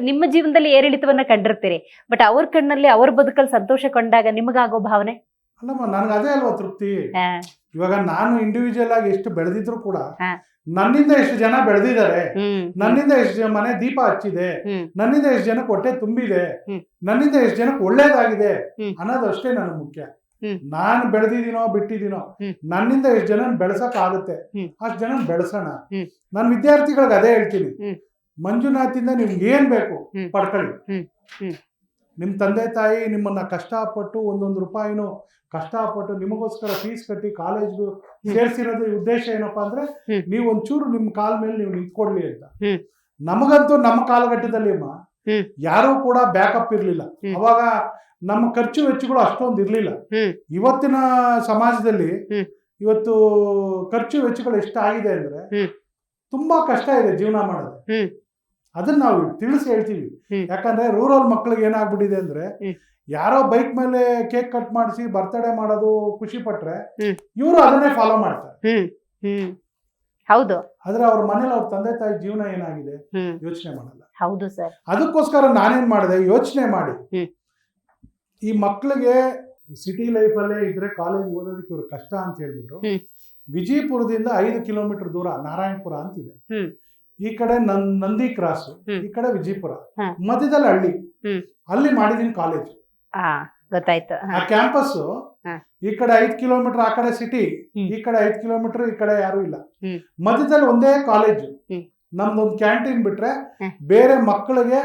ನಿಮ್ಮ ಜೀವನದಲ್ಲಿ ಏರಿಳಿತವನ್ನ ಕಂಡಿರ್ತೀರಿ, ಬಟ್ ಅವ್ರ ಕಣ್ಣಲ್ಲಿ ಅವ್ರ ಬದುಕಲ್ಲಿ ಸಂತೋಷ ಕಂಡಾಗ ನಿಮಗಾಗೋ ಭಾವನೆ? ಅಲ್ಲಮ್ಮ, ನನಗೆ ಅದೇ ಅಲ್ವಾ ತೃಪ್ತಿ. ಹಾ. ಇವಾಗ ನಾನು ಇಂಡಿವಿಜುವಲ್ ಆಗಿ ಎಷ್ಟು ಬೆಳೆದಿದ್ರು ಕೂಡ ಹಾ. ನನ್ನಿಂದ ಎಷ್ಟು ಜನ ಬೆಳೆದಿದ್ದಾರೆ, ಹ್ಮ್. ನನ್ನಿಂದ ಎಷ್ಟು ಜನ ಮನೆ ದೀಪ ಹಚ್ಚಿದೆ, ಹ್ಮ್. ನನ್ನಿಂದ ಎಷ್ಟು ಜನಕ್ಕೆ ಹೊಟ್ಟೆ ತುಂಬಿದೆ, ಹ್ಮ್. ನನ್ನಿಂದ ಎಷ್ಟು ಜನಕ್ಕೆ ಒಳ್ಳೇದಾಗಿದೆ ಹ್ಮ್. ಅನ್ನೋದಷ್ಟೇ ನನಗೆ ಮುಖ್ಯ. ನಾನು ಬೆಳೆದಿದ್ದೀನೋ ಬಿಟ್ಟಿದ್ದೀನೋ, ನನ್ನಿಂದ ಎಷ್ಟು ಜನ ಬೆಳೆಸಕ್ ಆಗುತ್ತೆ ಅಷ್ಟು ಜನ ಬೆಳೆಸೋಣ. ನಾನು ವಿದ್ಯಾರ್ಥಿಗಳಿಗೆ ಅದೇ ಹೇಳ್ತೀನಿ, ಮಂಜುನಾಥಿಂದ ನಿಮ್ಗೆ ಏನ್ ಬೇಕು ಪಡ್ಕೊಳ್ಳಿ. ನಿಮ್ ತಂದೆ ತಾಯಿ ನಿಮ್ಮನ್ನ ಕಷ್ಟಪಟ್ಟು ಒಂದೊಂದು ರೂಪಾಯಿನೂ ಕಷ್ಟಪಟ್ಟು ನಿಮಗೋಸ್ಕರ ಫೀಸ್ ಕಟ್ಟಿ ಕಾಲೇಜ್ಗೂ ಸೇರ್ಸಿರೋದು ಉದ್ದೇಶ ಏನಪ್ಪಾ ಅಂದ್ರೆ ನೀವು ಒಂಚೂರು ನಿಮ್ ಕಾಲ್ ಮೇಲೆ ನೀವು ನಿಂತ್ಕೊಡ್ಲಿ ಅಂತ. ನಮಗಂತೂ ನಮ್ಮ ಕಾಲಘಟ್ಟದಲ್ಲಿ ಯಾರೂ ಕೂಡ ಬ್ಯಾಕಪ್ ಇರ್ಲಿಲ್ಲ. ಅವಾಗ ನಮ್ಮ ಖರ್ಚು ವೆಚ್ಚಗಳು ಅಷ್ಟೊಂದು ಇರ್ಲಿಲ್ಲ. ಇವತ್ತಿನ ಸಮಾಜದಲ್ಲಿ ಇವತ್ತು ಖರ್ಚು ವೆಚ್ಚಗಳು ಎಷ್ಟಾಗಿದೆ ಅಂದ್ರೆ ತುಂಬಾ ಕಷ್ಟ ಇದೆ ಜೀವನ ಮಾಡೋದು. ಅದನ್ನ ನಾವು ತಿಳಿಸಿ ಹೇಳ್ತೀವಿ. ಯಾಕಂದ್ರೆ ರೂರಲ್ ಮಕ್ಳಿಗೆ ಏನಾಗ್ಬಿಟ್ಟಿದೆ ಅಂದ್ರೆ ಯಾರೋ ಬೈಕ್ ಮೇಲೆ ಕೇಕ್ ಕಟ್ ಮಾಡಿಸಿ ಬರ್ತ್ಡೇ ಮಾಡೋದು ಖುಷಿ ಪಟ್ರೆ ಇವರು ಅದನ್ನೇ ಫಾಲೋ ಮಾಡ್ತಾರೆ. ಹೌದು. ಆದ್ರೆ ಅವ್ರ ಮನೇಲಿ ಅವ್ರ ತಂದೆ ತಾಯಿ ಜೀವನ ಏನಾಗಿದೆ ಯೋಚನೆ ಮಾಡಲ್ಲ. ಹೌದು ಸರ್. ಅದಕ್ಕೋಸ್ಕರ ನಾನೇನ್ ಮಾಡಿದೆ, ಯೋಚನೆ ಮಾಡಿ ಈ ಮಕ್ಳಿಗೆ ಸಿಟಿ ಲೈಫಲ್ಲೇ ಇದ್ರೆ ಕಾಲೇಜ್ ಓದೋದಕ್ಕೆ ಇವ್ರ ಕಷ್ಟ ಅಂತ ಹೇಳ್ಬಿಟ್ಟು ವಿಜಯಪುರದಿಂದ 5 ಕಿಲೋಮೀಟರ್ ದೂರ ನಾರಾಯಣಪುರ ಅಂತಿದೆ. ಈ ಕಡೆ ನಂದಿ ಕ್ರಾಸ್, ಈ ಕಡೆ ವಿಜಯಪುರ, ಮಧ್ಯದಲ್ಲಿ ಹಳ್ಳಿ, ಅಲ್ಲಿ ಮಾಡಿದೀನಿ ಕಾಲೇಜ್. ಗೊತ್ತಾಯ್ತು. ಆ ಕ್ಯಾಂಪಸ್ ಈ ಕಡೆ 5 ಕಿಲೋಮೀಟರ್, ಆ ಕಡೆ ಸಿಟಿ, ಈ ಕಡೆ 5 ಕಿಲೋಮೀಟರ್, ಈ ಕಡೆ ಯಾರು ಇಲ್ಲ. ಮಧ್ಯದಲ್ಲಿ ಒಂದೇ ಕಾಲೇಜ್. ನಮ್ದೊಂದು ಕ್ಯಾಂಟೀನ್ ಬಿಟ್ರೆ ಬೇರೆ ಮಕ್ಕಳಿಗೆ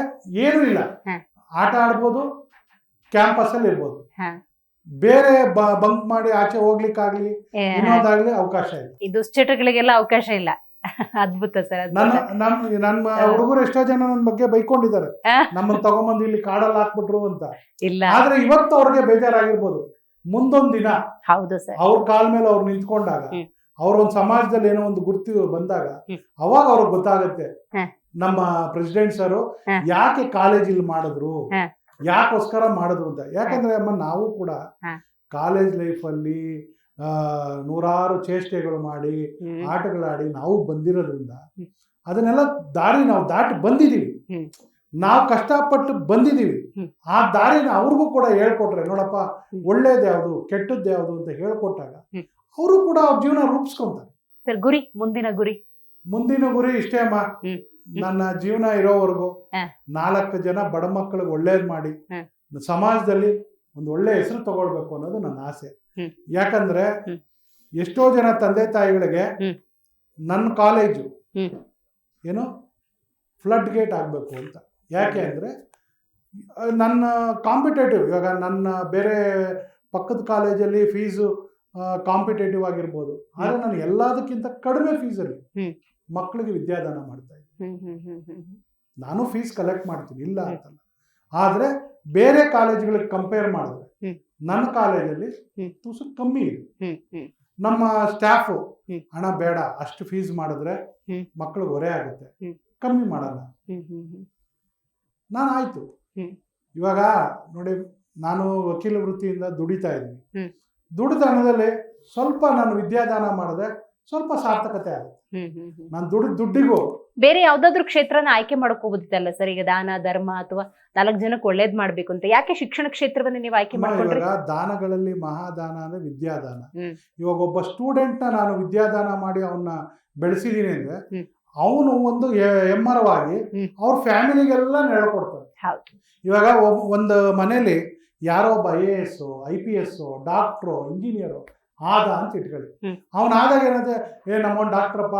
ಏನು ಇಲ್ಲ. ಆಟ ಆಡ್ಬೋದು, ಕ್ಯಾಂಪಸ್ ಅಲ್ಲಿ ಇರ್ಬೋದು. ಬೇರೆ ಬಂಕ್ ಮಾಡಿ ಆಚೆ ಹೋಗ್ಲಿಕ್ಕಾಗ್ಲಿ ಇನ್ನೊಂದಾಗ್ಲಿ ಅವಕಾಶ ಇಲ್ಲ. ಈ ದುಶ್ಚಟಗಳಿಗೆಲ್ಲ ಅವಕಾಶ ಇಲ್ಲ. ಅದ್ಭುತ ಸರ್. ನನ್ನ ಹುಡುಗರು ಎಷ್ಟೋ ಜನ ನನ್ನ ಬಗ್ಗೆ ಬೈಕೊಂಡಿದ್ದಾರೆ, ನಮ್ಮನ್ನ ತಗೊಂಬಂದು ಇಲ್ಲಿ ಕಾಡಲ್ಲಿ ಹಾಕ್ಬಿಟ್ರು ಅಂತ. ಇಲ್ಲ, ಆದ್ರೆ ಇವತ್ತು ಅವ್ರಿಗೆ ಬೇಜಾರಾಗಿರ್ಬೋದು. ಮುಂದೊಂದ್ ದಿನ ಹೌದು ಸರ್, ಅವ್ರ ಕಾಲ್ ಮೇಲೆ ಅವ್ರು ನಿಂತ್ಕೊಂಡಾಗ, ಅವ್ರೊಂದ್ ಸಮಾಜದಲ್ಲಿ ಏನೋ ಒಂದು ಗುರ್ತು ಬಂದಾಗ ಅವಾಗ ಅವ್ರಿಗೆ ಗೊತ್ತಾಗುತ್ತೆ ನಮ್ಮ ಪ್ರೆಸಿಡೆಂಟ್ ಸರ್ ಯಾಕೆ ಕಾಲೇಜ್ ಇಲ್ಲಿ ಮಾಡಿದ್ರು, ಯಾಕೋಸ್ಕರ ಮಾಡಿದ್ರು ಅಂತ. ಯಾಕಂದ್ರೆ ಅಮ್ಮ ನಾವು ಕೂಡ ಕಾಲೇಜ್ ಲೈಫಲ್ಲಿ ನೂರಾರು ಚೇಷ್ಟೆಗಳು ಮಾಡಿ ಆಟಗಳಾಡಿ ನಾವು ಬಂದಿರೋದ್ರಿಂದ ಅದನ್ನೆಲ್ಲ ನಾವು ದಾಟಿ ಬಂದಿದೀವಿ. ನಾವು ಕಷ್ಟಪಟ್ಟು ಬಂದಿದೀವಿ. ಆ ದಾರಿನ ಅವ್ರಿಗೂ ಕೂಡ ಹೇಳ್ಕೊಟ್ರೆ, ನೋಡಪ್ಪ ಒಳ್ಳೇದ್ ಯಾವ್ದು ಕೆಟ್ಟದ್ದು ಯಾವ್ದು ಅಂತ ಹೇಳ್ಕೊಟ್ಟಾಗ ಅವರು ಕೂಡ ಅವ್ರ ಜೀವನ ರೂಪಿಸ್ಕೊಂತಾರೆ. ಸರ್, ಗುರಿ, ಮುಂದಿನ ಗುರಿ ಇಷ್ಟೇ ಅಮ್ಮ. ನನ್ನ ಜೀವನ ಇರೋವರೆಗೂ 4 ಜನ ಬಡ ಮಕ್ಕಳಿಗೆ ಒಳ್ಳೇದ್ ಮಾಡಿ ಸಮಾಜದಲ್ಲಿ ಒಂದು ಒಳ್ಳೆ ಹೆಸರು ತಗೊಳ್ಬೇಕು ಅನ್ನೋದು ನನ್ನ ಆಸೆ. ಯಾಕಂದ್ರೆ ಎಷ್ಟೋ ಜನ ತಂದೆ ತಾಯಿಗಳಿಗೆ ನನ್ನ ಕಾಲೇಜು ಏನು ಫ್ಲಡ್ ಗೇಟ್ ಆಗ್ಬೇಕು ಅಂತ. ಯಾಕೆ ಅಂದ್ರೆ ನನ್ನ ಕಾಂಪಿಟೇಟಿವ್, ಇವಾಗ ನನ್ನ ಬೇರೆ ಪಕ್ಕದ ಕಾಲೇಜಲ್ಲಿ ಫೀಸು ಕಾಂಪಿಟೇಟಿವ್ ಆಗಿರ್ಬೋದು, ಆದ್ರೆ ನಾನು ಎಲ್ಲದಕ್ಕಿಂತ ಕಡಿಮೆ ಫೀಸಲ್ಲಿ ಮಕ್ಕಳಿಗೆ ವಿದ್ಯಾದಾನ ಮಾಡ್ತಾ ಇದ್ದೀನಿ. ನಾನು ಫೀಸ್ ಕಲೆಕ್ಟ್ ಮಾಡ್ತೀನಿ, ಇಲ್ಲ ಅಂತಲ್ಲ. ಆದ್ರೆ ಬೇರೆ ಕಾಲೇಜ್ಗಳಿಗೆ ಕಂಪೇರ್ ಮಾಡಿದ್ರೆ ನನ್ನ ಕಾಲೇಜಲ್ಲಿ ತುಸು ಕಮ್ಮಿ ಇದೆ. ನಮ್ಮ ಸ್ಟಾಫು ಹಣ ಬೇಡ, ಅಷ್ಟು ಫೀಸ್ ಮಾಡಿದ್ರೆ ಮಕ್ಕಳಿಗೆ ಹೊರೆ ಆಗುತ್ತೆ, ಕಮ್ಮಿ ಮಾಡೋಣ. ನಾನು ಆಯ್ತು. ಇವಾಗ ನೋಡಿ, ನಾನು ವಕೀಲ ವೃತ್ತಿಯಿಂದ ದುಡಿತಾ ಇದ್ದೀನಿ. ದುಡಿದಾನದಲ್ಲಿ ಸ್ವಲ್ಪ ನಾನು ವಿದ್ಯಾದಾನ ಮಾಡಿದ್ರೆ ಸ್ವಲ್ಪ ಸಾರ್ಥಕತೆ ಆಗುತ್ತೆ. ನಾನು ದುಡ್ಡಿಗೂ ಬೇರೆ ಯಾವ್ದಾದ್ರು ಕ್ಷೇತ್ರನ ಆಯ್ಕೆ ಮಾಡಕ್ ಹೋಗುದಿತ್ತಲ್ಲ ಸರ್? ಈಗ ದಾನ ಧರ್ಮ ಅಥವಾ 4 ಜನಕ್ಕೆ ಒಳ್ಳೇದ್ ಮಾಡ್ಬೇಕು ಅಂತ ಯಾಕೆ ಶಿಕ್ಷಣ ಕ್ಷೇತ್ರವನ್ನ ನೀವು ಆಯ್ಕೆ ಮಾಡ್ಕೊಂಡ್ರಿ? ಇವಾಗ ದಾನಗಳಲ್ಲಿ ಮಹಾದಾನ ಅಂದ್ರೆ ವಿದ್ಯಾದಾನ. ಇವಾಗ ಒಬ್ಬ ಸ್ಟೂಡೆಂಟ್ ನಾನು ವಿದ್ಯಾದಾನ ಮಾಡಿ ಅವನ್ನ ಬೆಳೆಸಿದೀನಿ ಅಂದ್ರೆ ಅವನು ಒಂದು ಎಮ್ಮರವಾಗಿ ಅವ್ರ ಫ್ಯಾಮಿಲಿಗೆಲ್ಲ ಹೇಳ್ಕೊಡ್ತಾರೆ. ಇವಾಗ ಒಂದು ಮನೇಲಿ ಯಾರೋ ಒಬ್ಬ IAS, IPS, ಡಾಕ್ಟ್ರು, ಇಂಜಿನಿಯರು ಆದ ಅಂತ ಇಟ್ಕೊಳ್ಳಿ. ಅವನಾದಾಗ ಏನಂತೆ, ನಮ್ಮವನ್ ಡಾಕ್ಟ್ರಪ್ಪ,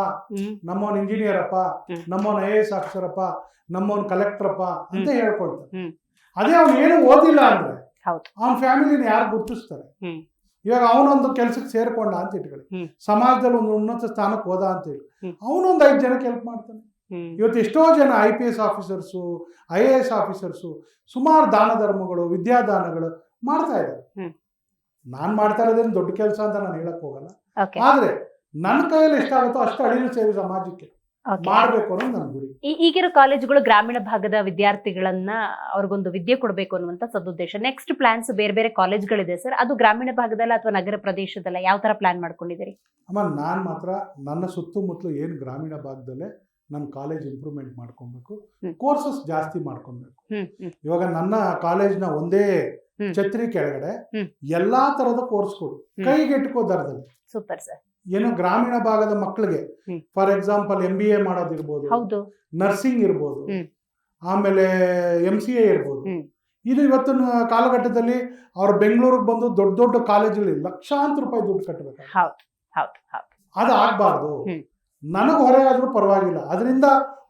ನಮ್ಮವನ್ ಇಂಜಿನಿಯರಪ್ಪ, ನಮ್ಮವನ್ IAS ಆಫೀಸರಪ್ಪ, ನಮ್ಮವನ್ ಕಲೆಕ್ಟರಪ್ಪ ಅಂತ ಹೇಳ್ಕೊಳ್ತಾರೆ. ಅದೇ ಅವ್ನು ಏನು ಓದಿಲ್ಲ ಅಂದ್ರೆ ಅವನ ಫ್ಯಾಮಿಲಿನ ಯಾರು ಗುರ್ತಿಸ್ತಾರೆ? ಇವಾಗ ಅವನೊಂದು ಕೆಲ್ಸಕ್ಕೆ ಸೇರ್ಕೊಂಡ ಅಂತ ಇಟ್ಕೊಳ್ಳಿ, ಸಮಾಜದಲ್ಲಿ ಒಂದು ಉನ್ನತ ಸ್ಥಾನಕ್ಕೆ ಹೋದ ಅಂತ ಹೇಳಿ ಅವನೊಂದು 5 ಜನಕ್ಕೆ ಹೆಲ್ಪ್ ಮಾಡ್ತಾನೆ. ಇವತ್ತು ಎಷ್ಟೋ ಜನ IPS ಆಫೀಸರ್ಸು, IAS ಆಫೀಸರ್ಸು ಸುಮಾರು ದಾನ ಧರ್ಮಗಳು, ವಿದ್ಯಾದಾನಗಳು ಮಾಡ್ತಾ ಇದ್ದಾರೆ. ನಾನ್ ಮಾಡ್ತಾ ಇರೋದೇನು ದೊಡ್ಡ ಕೆಲಸ ಅಂತ ನಾನು ಹೇಳಕ್ ಹೋಗಲ್ಲ. ಆದ್ರೆ ನನ್ನ ಕೈಯಲ್ಲಿ ಎಷ್ಟಾಗುತ್ತೋ ಅಷ್ಟು ಅಳಿಲು ಸೇವೆ ಸಮಾಜಕ್ಕೆ ಮಾಡ್ಬೇಕು ಅನ್ನೋದು ನನ್ನ ಗುರಿ. ಈಗಿರೋ ಕಾಲೇಜುಗಳು ಗ್ರಾಮೀಣ ಭಾಗದ ವಿದ್ಯಾರ್ಥಿಗಳನ್ನ ಅವ್ರಿಗೊಂದು ವಿದ್ಯೆ ಕೊಡಬೇಕು ಅನ್ನುವಂತ ಸದುದ್ದೇಶ. ನೆಕ್ಸ್ಟ್ ಪ್ಲಾನ್ಸ್ ಬೇರೆ ಬೇರೆ ಕಾಲೇಜ್ಗಳಿದೆ ಸರ್, ಅದು ಗ್ರಾಮೀಣ ಭಾಗದಲ್ಲ ಅಥವಾ ನಗರ ಪ್ರದೇಶದಲ್ಲ, ಯಾವ ತರ ಪ್ಲಾನ್ ಮಾಡ್ಕೊಂಡಿದ್ದೀರಿ? ಅಮ್ಮ, ನಾನ್ ಮಾತ್ರ ನನ್ನ ಸುತ್ತಮುತ್ತಲು ಏನು ಗ್ರಾಮೀಣ ಭಾಗದಲ್ಲೇ ನನ್ನ ಕಾಲೇಜ್ ಇಂಪ್ರೂವ್ಮೆಂಟ್ ಮಾಡ್ಕೊಬೇಕು, ಕೋರ್ಸಸ್ ಜಾಸ್ತಿ ಮಾಡ್ಕೊಬೇಕು. ಇವಾಗ ನನ್ನ ಕಾಲೇಜ್ನ ಒಂದೇ ಛತ್ರಿ ಕೆಳಗಡೆ ಎಲ್ಲಾ ತರದ ಕೋರ್ಸ್ಗಳು ಕೈಗೆಟುಕೋ ದರದಲ್ಲಿ. Super sir. ಏನು ಗ್ರಾಮೀಣ ಭಾಗದ ಮಕ್ಕಳಿಗೆ ಫಾರ್ ಎಕ್ಸಾಂಪಲ್ MBA ಮಾಡೋದಿರ್ಬೋದು, ನರ್ಸಿಂಗ್ ಇರ್ಬೋದು, ಆಮೇಲೆ MCA ಇರ್ಬೋದು, ಇದು ಇವತ್ತಿನ ಕಾಲಘಟ್ಟದಲ್ಲಿ ಅವ್ರು ಬೆಂಗಳೂರಿಗೆ ಬಂದು ದೊಡ್ಡ ದೊಡ್ಡ ಕಾಲೇಜಲ್ಲಿ ಲಕ್ಷಾಂತರ ರೂಪಾಯಿ ದುಡ್ಡು ಕಟ್ಟಬೇಕು. ಹೌದು ಹೌದು ಹೌದು. ಅದು ಆಗ್ಬಾರ್ದು. ಹ್ಮ್. ನನಗೆ ಹೊರೆ ಆದ್ರೂ ಪರವಾಗಿಲ್ಲ, ಅದರಿಂದ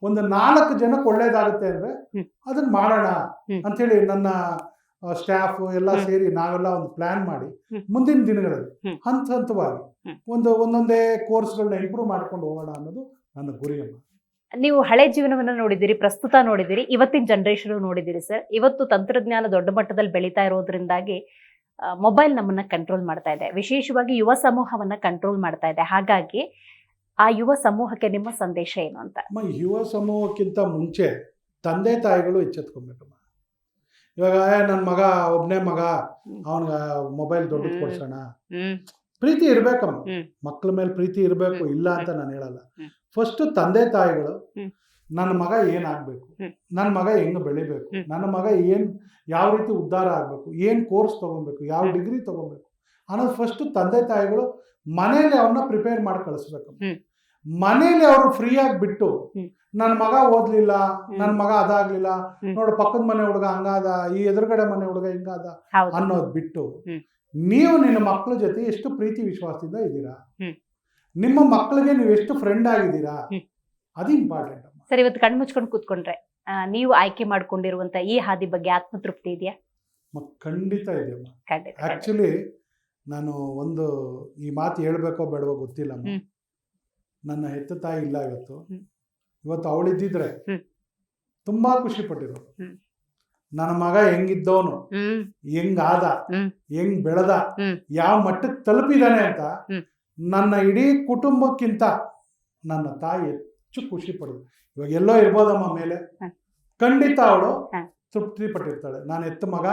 ಒಂದು 4 ಜನಕ್ಕೆ ಒಳ್ಳೇದಾಗುತ್ತೆ ಅಂದ್ರೆ ಅದನ್ನ ಮಾಡೋಣ ಅಂಥೇಳಿ ನನ್ನ ಸ್ಟಾಫ್ ಎಲ್ಲ ಸೇರಿ ನಾವೆಲ್ಲ ಒಂದು ಪ್ಲಾನ್ ಮಾಡಿ ಮುಂದಿನ ದಿನಗಳಲ್ಲಿ ಹಂತ ಹಂತವಾಗಿ ಒಂದೊಂದೇ ಕೋರ್ಸ್ಗಳನ್ನ ಇಂಪ್ರೂವ್ ಮಾಡ್ಕೊಂಡು ಹೋಗೋಣ ಅನ್ನೋದು ನನ್ನ ಗುರಿ ಅಮ್ಮ. ನೀವು ಹಳೆ ಜೀವನವನ್ನ ನೋಡಿದಿರಿ, ಪ್ರಸ್ತುತ ನೋಡಿದಿರಿ, ಇವತ್ತಿನ ಜನರೇಷನ್ ನೋಡಿದಿರಿ ಸರ್. ಇವತ್ತು ತಂತ್ರಜ್ಞಾನ ದೊಡ್ಡ ಮಟ್ಟದಲ್ಲಿ ಬೆಳೀತಾ ಇರೋದ್ರಿಂದಾಗಿ ಮೊಬೈಲ್ ನಮ್ಮನ್ನ ಕಂಟ್ರೋಲ್ ಮಾಡ್ತಾ ಇದೆ, ವಿಶೇಷವಾಗಿ ಯುವ ಸಮೂಹವನ್ನ ಕಂಟ್ರೋಲ್ ಮಾಡ್ತಾ ಇದೆ. ಹಾಗಾಗಿ ಆ ಯುವ ಸಮೂಹಕ್ಕೆ ನಿಮ್ಮ ಸಂದೇಶ ಏನು ಅಂತ? ಯುವ ಸಮೂಹಕ್ಕಿಂತ ಮುಂಚೆ ತಂದೆ ತಾಯಿಗಳು ಎಚ್ಚೆತ್ಕೊಬೇಕಮ್ಮ. ಇವಾಗ ನನ್ನ ಮಗ ಒಬ್ಬನೇ ಮಗ, ಅವನಿಗೆ ಮೊಬೈಲ್ ದೊಡ್ಡದು ಕೊಡ್ಸೋಣ, ಪ್ರೀತಿ ಇರ್ಬೇಕಮ್ಮ, ಮಕ್ಕಳ ಮೇಲೆ ಪ್ರೀತಿ ಇರಬೇಕು, ಇಲ್ಲ ಅಂತ ನಾನು ಹೇಳಲ್ಲ. ಫಸ್ಟ್ ತಂದೆ ತಾಯಿಗಳು ನನ್ನ ಮಗ ಏನಾಗಬೇಕು, ನನ್ನ ಮಗ ಹೆಂಗೆ ಬೆಳಿಬೇಕು, ನನ್ನ ಮಗ ಯಾವ ರೀತಿ ಉದ್ಧಾರ ಆಗಬೇಕು, ಏನು ಕೋರ್ಸ್ ತೊಗೊಬೇಕು, ಯಾವ ಡಿಗ್ರಿ ತೊಗೊಬೇಕು ಅನ್ನೋದು ಫಸ್ಟ್ ತಂದೆ ತಾಯಿಗಳು ಮನೇಲಿ ಅವ್ರನ್ನ ಪ್ರಿಪೇರ್ ಮಾಡಿ ಕಳಿಸ್ಬೇಕು. ಮನೇಲಿ ಅವರು ಫ್ರೀಯಾಗಿ ಬಿಟ್ಟು ನನ್ನ ಮಗ ಓದ್ಲಿಲ್ಲ, ನನ್ನ ಮಗ ಅದಾಗ್ಲಿಲ್ಲ, ನೋಡು ಪಕ್ಕದ ಮನೆ ಹುಡುಗ ಹಂಗಾದ, ಈ ಎದುರುಗಡೆ ಮನೆ ಹುಡುಗ ಹಿಂಗಾದ ಅನ್ನೋದು ಬಿಟ್ಟು ನೀವು ನಿನ್ನ ಮಕ್ಕಳ ಜೊತೆ ಎಷ್ಟು ಪ್ರೀತಿ ವಿಶ್ವಾಸದಿಂದ ಇದ್ದೀರಾ, ನಿಮ್ಮ ಮಕ್ಕಳಿಗೆ ನೀವು ಎಷ್ಟು ಫ್ರೆಂಡ್ ಆಗಿದ್ದೀರಾ, ಅದು ಇಂಪಾರ್ಟೆಂಟ್. ಸರ್, ಇವತ್ತು ಕಣ್ಣು ಮುಚ್ಕೊಂಡು ಕೂತ್ಕೊಂಡ್ರೆ ನೀವು ಆಯ್ಕೆ ಮಾಡ್ಕೊಂಡಿರುವಂತ ಈ ಹಾದಿ ಬಗ್ಗೆ ಆತ್ಮತೃಪ್ತಿ ಇದೆಯಾ? ಖಂಡಿತ ಇದೆಯಮ್ಮ. ಆಕ್ಚುಲಿ ನಾನು ಒಂದು ಈ ಮಾತು ಹೇಳ್ಬೇಕೋ ಬೇಡವೋ ಗೊತ್ತಿಲ್ಲಮ್ಮ. ನನ್ನ ಹೆತ್ತ ತಾಯಿ ಇಲ್ಲ ಇವತ್ತು ಅವಳಿದ್ದಿದ್ರೆ ತುಂಬಾ ಖುಷಿ ಪಟ್ಟಿರೋದು. ನನ್ನ ಮಗ ಹೆಂಗಿದ್ದವನು, ಹೆಂಗಾದ, ಹೆಂಗ್ ಬೆಳೆದ, ಯಾವ ಮಟ್ಟಕ್ಕೆ ತಲುಪಿದಾನೆ ಅಂತ ನನ್ನ ಇಡೀ ಕುಟುಂಬಕ್ಕಿಂತ ನನ್ನ ತಾಯಿ ಹೆಚ್ಚು ಖುಷಿ ಪಡೋದು. ಇವಾಗ ಎಲ್ಲೋ ಇರ್ಬೋದಮ್ಮ ಮೇಲೆ, ಖಂಡಿತ ಅವಳು ತೃಪ್ತಿ ಪಟ್ಟಿರ್ತಾಳೆ. ನಾನು ಎತ್ತ ಮಗ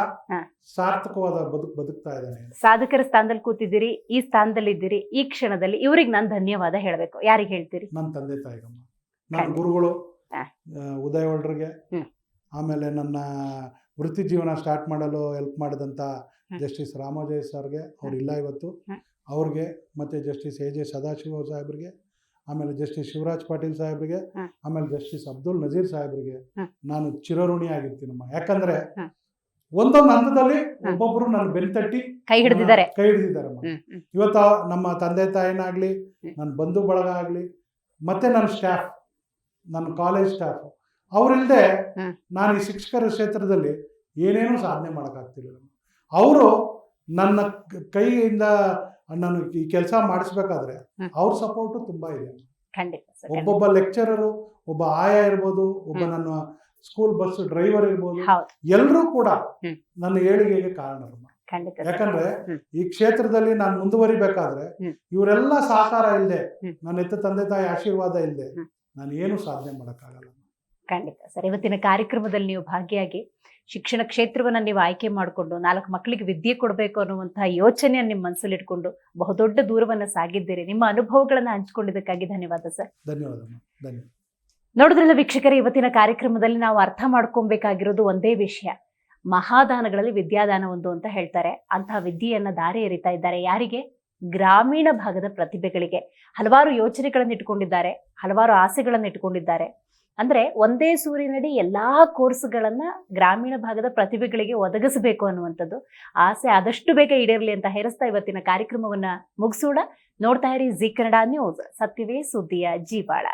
ಸಾರ್ಥಕವಾದ ಬದುಕ್ತಾ ಇದ್ದಾನೆ. ಸಾಧಕರ ಸ್ಥಾನದಲ್ಲಿ ಕೂತಿದ್ದೀರಿ, ಈ ಸ್ಥಾನದಲ್ಲಿ ಇದ್ದೀರಿ, ಈ ಕ್ಷಣದಲ್ಲಿ ಇವ್ರಿಗೆ ನಾನು ಧನ್ಯವಾದ ಹೇಳಬೇಕು. ಯಾರಿಗೆ ಹೇಳ್ತೀರಿ? ನನ್ನ ತಂದೆ ತಾಯಿಗಮ್ಮ, ನನ್ನ ಗುರುಗಳು ಉದಯ ಒಳ್ರಿಗೆ, ಆಮೇಲೆ ನನ್ನ ವೃತ್ತಿ ಜೀವನ ಸ್ಟಾರ್ಟ್ ಮಾಡಲು ಹೆಲ್ಪ್ ಮಾಡಿದಂಥ ಜಸ್ಟಿಸ್ ರಾಮೋಜಯ್ ಸರ್ಗೆ, ಅವ್ರಿಲ್ಲ ಇವತ್ತು, ಅವ್ರಿಗೆ, ಮತ್ತೆ ಜಸ್ಟಿಸ್ ಎ.ಜೆ. ಸದಾಶಿವ ಸಾಹೇಬ್ರಿಗೆ, ಆಮೇಲೆ ಜಸ್ಟಿಸ್ ಶಿವರಾಜ್ ಪಾಟೀಲ್ ಸಾಹೇಬ್ರಿಗೆ, ಆಮೇಲೆ ಜಸ್ಟಿಸ್ ಅಬ್ದುಲ್ ನಜೀರ್ ಸಾಹೇಬ್ರಿಗೆ ನಾನು ಚಿರಋಣಿ ಆಗಿರ್ತೀನಮ್ಮ. ಯಾಕಂದ್ರೆ ಒಂದೊಂದು ಹಂತದಲ್ಲಿ ಒಬ್ಬೊಬ್ರು ನನ್ನ ಬೆನ್ತಟ್ಟಿ ಕೈ ಹಿಡಿದಿದ್ದಾರೆ. ಇವತ್ತು ನಮ್ಮ ತಂದೆ ತಾಯಿನಾಗ್ಲಿ, ನನ್ನ ಬಂಧು ಬಳಗ ಆಗ್ಲಿ, ಮತ್ತೆ ನನ್ನ ಸ್ಟಾಫ್, ನನ್ನ ಕಾಲೇಜ್ ಸ್ಟಾಫ್, ಅವರಿಲ್ಲದೆ ನಾನು ಈ ಶಿಕ್ಷಕರ ಕ್ಷೇತ್ರದಲ್ಲಿ ಏನೇನೂ ಸಾಧನೆ ಮಾಡೋಕ್ಕಾಗ್ತಿಲ್ಲ. ಅವರು ನನ್ನ ಕೈಯಿಂದ ನಾನು ಈ ಕೆಲಸ ಮಾಡಿಸ್ಬೇಕಾದ್ರೆ ಅವ್ರ ಸಪೋರ್ಟು ತುಂಬಾ ಇದೆ. ಒಬ್ಬೊಬ್ಬ ಲೆಕ್ಚರರು, ಒಬ್ಬ ಆಯಾ ಇರ್ಬೋದು, ಒಬ್ಬ ನನ್ನ ಸ್ಕೂಲ್ ಬಸ್ ಡ್ರೈವರ್ ಇರ್ಬೋದು, ಎಲ್ಲರೂ ಕೂಡ ನನ್ನ ಏಳಿಗೆಗೆ ಕಾರಣರಮ್ಮ. ಯಾಕಂದ್ರೆ ಈ ಕ್ಷೇತ್ರದಲ್ಲಿ ನಾನು ಮುಂದುವರಿಬೇಕಾದ್ರೆ ಇವರೆಲ್ಲ ಸಹಕಾರ ಇಲ್ಲದೆ, ನನ್ನ ಹೆತ್ತ ತಂದೆ ತಾಯಿ ಆಶೀರ್ವಾದ ಇಲ್ಲದೆ ನಾನು ಏನು ಸಾಧನೆ ಮಾಡೋಕ್ಕಾಗಲ್ಲ. ಖಂಡಿತ ಸರ್. ಇವತ್ತಿನ ಕಾರ್ಯಕ್ರಮದಲ್ಲಿ ನೀವು ಭಾಗಿಯಾಗಿ ಶಿಕ್ಷಣ ಕ್ಷೇತ್ರವನ್ನ ನೀವು ಆಯ್ಕೆ ಮಾಡಿಕೊಂಡು 4 ಮಕ್ಕಳಿಗೆ ವಿದ್ಯೆ ಕೊಡಬೇಕು ಅನ್ನುವಂತಹ ಯೋಚನೆಯನ್ನು ನಿಮ್ಮ ಮನಸ್ಸಲ್ಲಿ ಇಟ್ಕೊಂಡು ಬಹುದೊಡ್ಡ ದೂರವನ್ನ ಸಾಗಿದ್ದೀರಿ. ನಿಮ್ಮ ಅನುಭವಗಳನ್ನ ಹಂಚಿಕೊಂಡಿದ್ದಕ್ಕಾಗಿ ಧನ್ಯವಾದ ಸರ್. ಧನ್ಯವಾದ. ನೋಡಿದ್ರಲ್ಲ ವೀಕ್ಷಕರೇ, ಇವತ್ತಿನ ಕಾರ್ಯಕ್ರಮದಲ್ಲಿ ನಾವು ಅರ್ಥ ಮಾಡ್ಕೊಬೇಕಾಗಿರೋದು ಒಂದೇ ವಿಷಯ. ಮಹಾದಾನಗಳಲ್ಲಿ ವಿದ್ಯಾದಾನ ಒಂದು ಅಂತ ಹೇಳ್ತಾರೆ. ಅಂತಹ ವಿದ್ಯೆಯನ್ನ ದಾರಿ ಎರಿತಾ ಇದ್ದಾರೆ. ಯಾರಿಗೆ? ಗ್ರಾಮೀಣ ಭಾಗದ ಪ್ರತಿಭೆಗಳಿಗೆ. ಹಲವಾರು ಯೋಚನೆಗಳನ್ನು ಇಟ್ಕೊಂಡಿದ್ದಾರೆ, ಹಲವಾರು ಆಸೆಗಳನ್ನು ಇಟ್ಕೊಂಡಿದ್ದಾರೆ. ಅಂದ್ರೆ ಒಂದೇ ಸೂರಿನಡಿ ಎಲ್ಲಾ ಕೋರ್ಸ್ಗಳನ್ನ ಗ್ರಾಮೀಣ ಭಾಗದ ಪ್ರತಿಭೆಗಳಿಗೆ ಒದಗಿಸಬೇಕು ಅನ್ನುವಂಥದ್ದು ಆಸೆ ಆದಷ್ಟು ಬೇಗ ಈಡೇರಲಿ ಅಂತ ಹೇರಿಸ್ತಾ ಇವತ್ತಿನ ಕಾರ್ಯಕ್ರಮವನ್ನ ಮುಗಿಸೋಣ. ನೋಡ್ತಾ ಇರಿ ಜಿ ಕನ್ನಡ ನ್ಯೂಸ್, ಸತ್ಯವೇ ಸುದ್ದಿಯ ಜೀವಾಳ.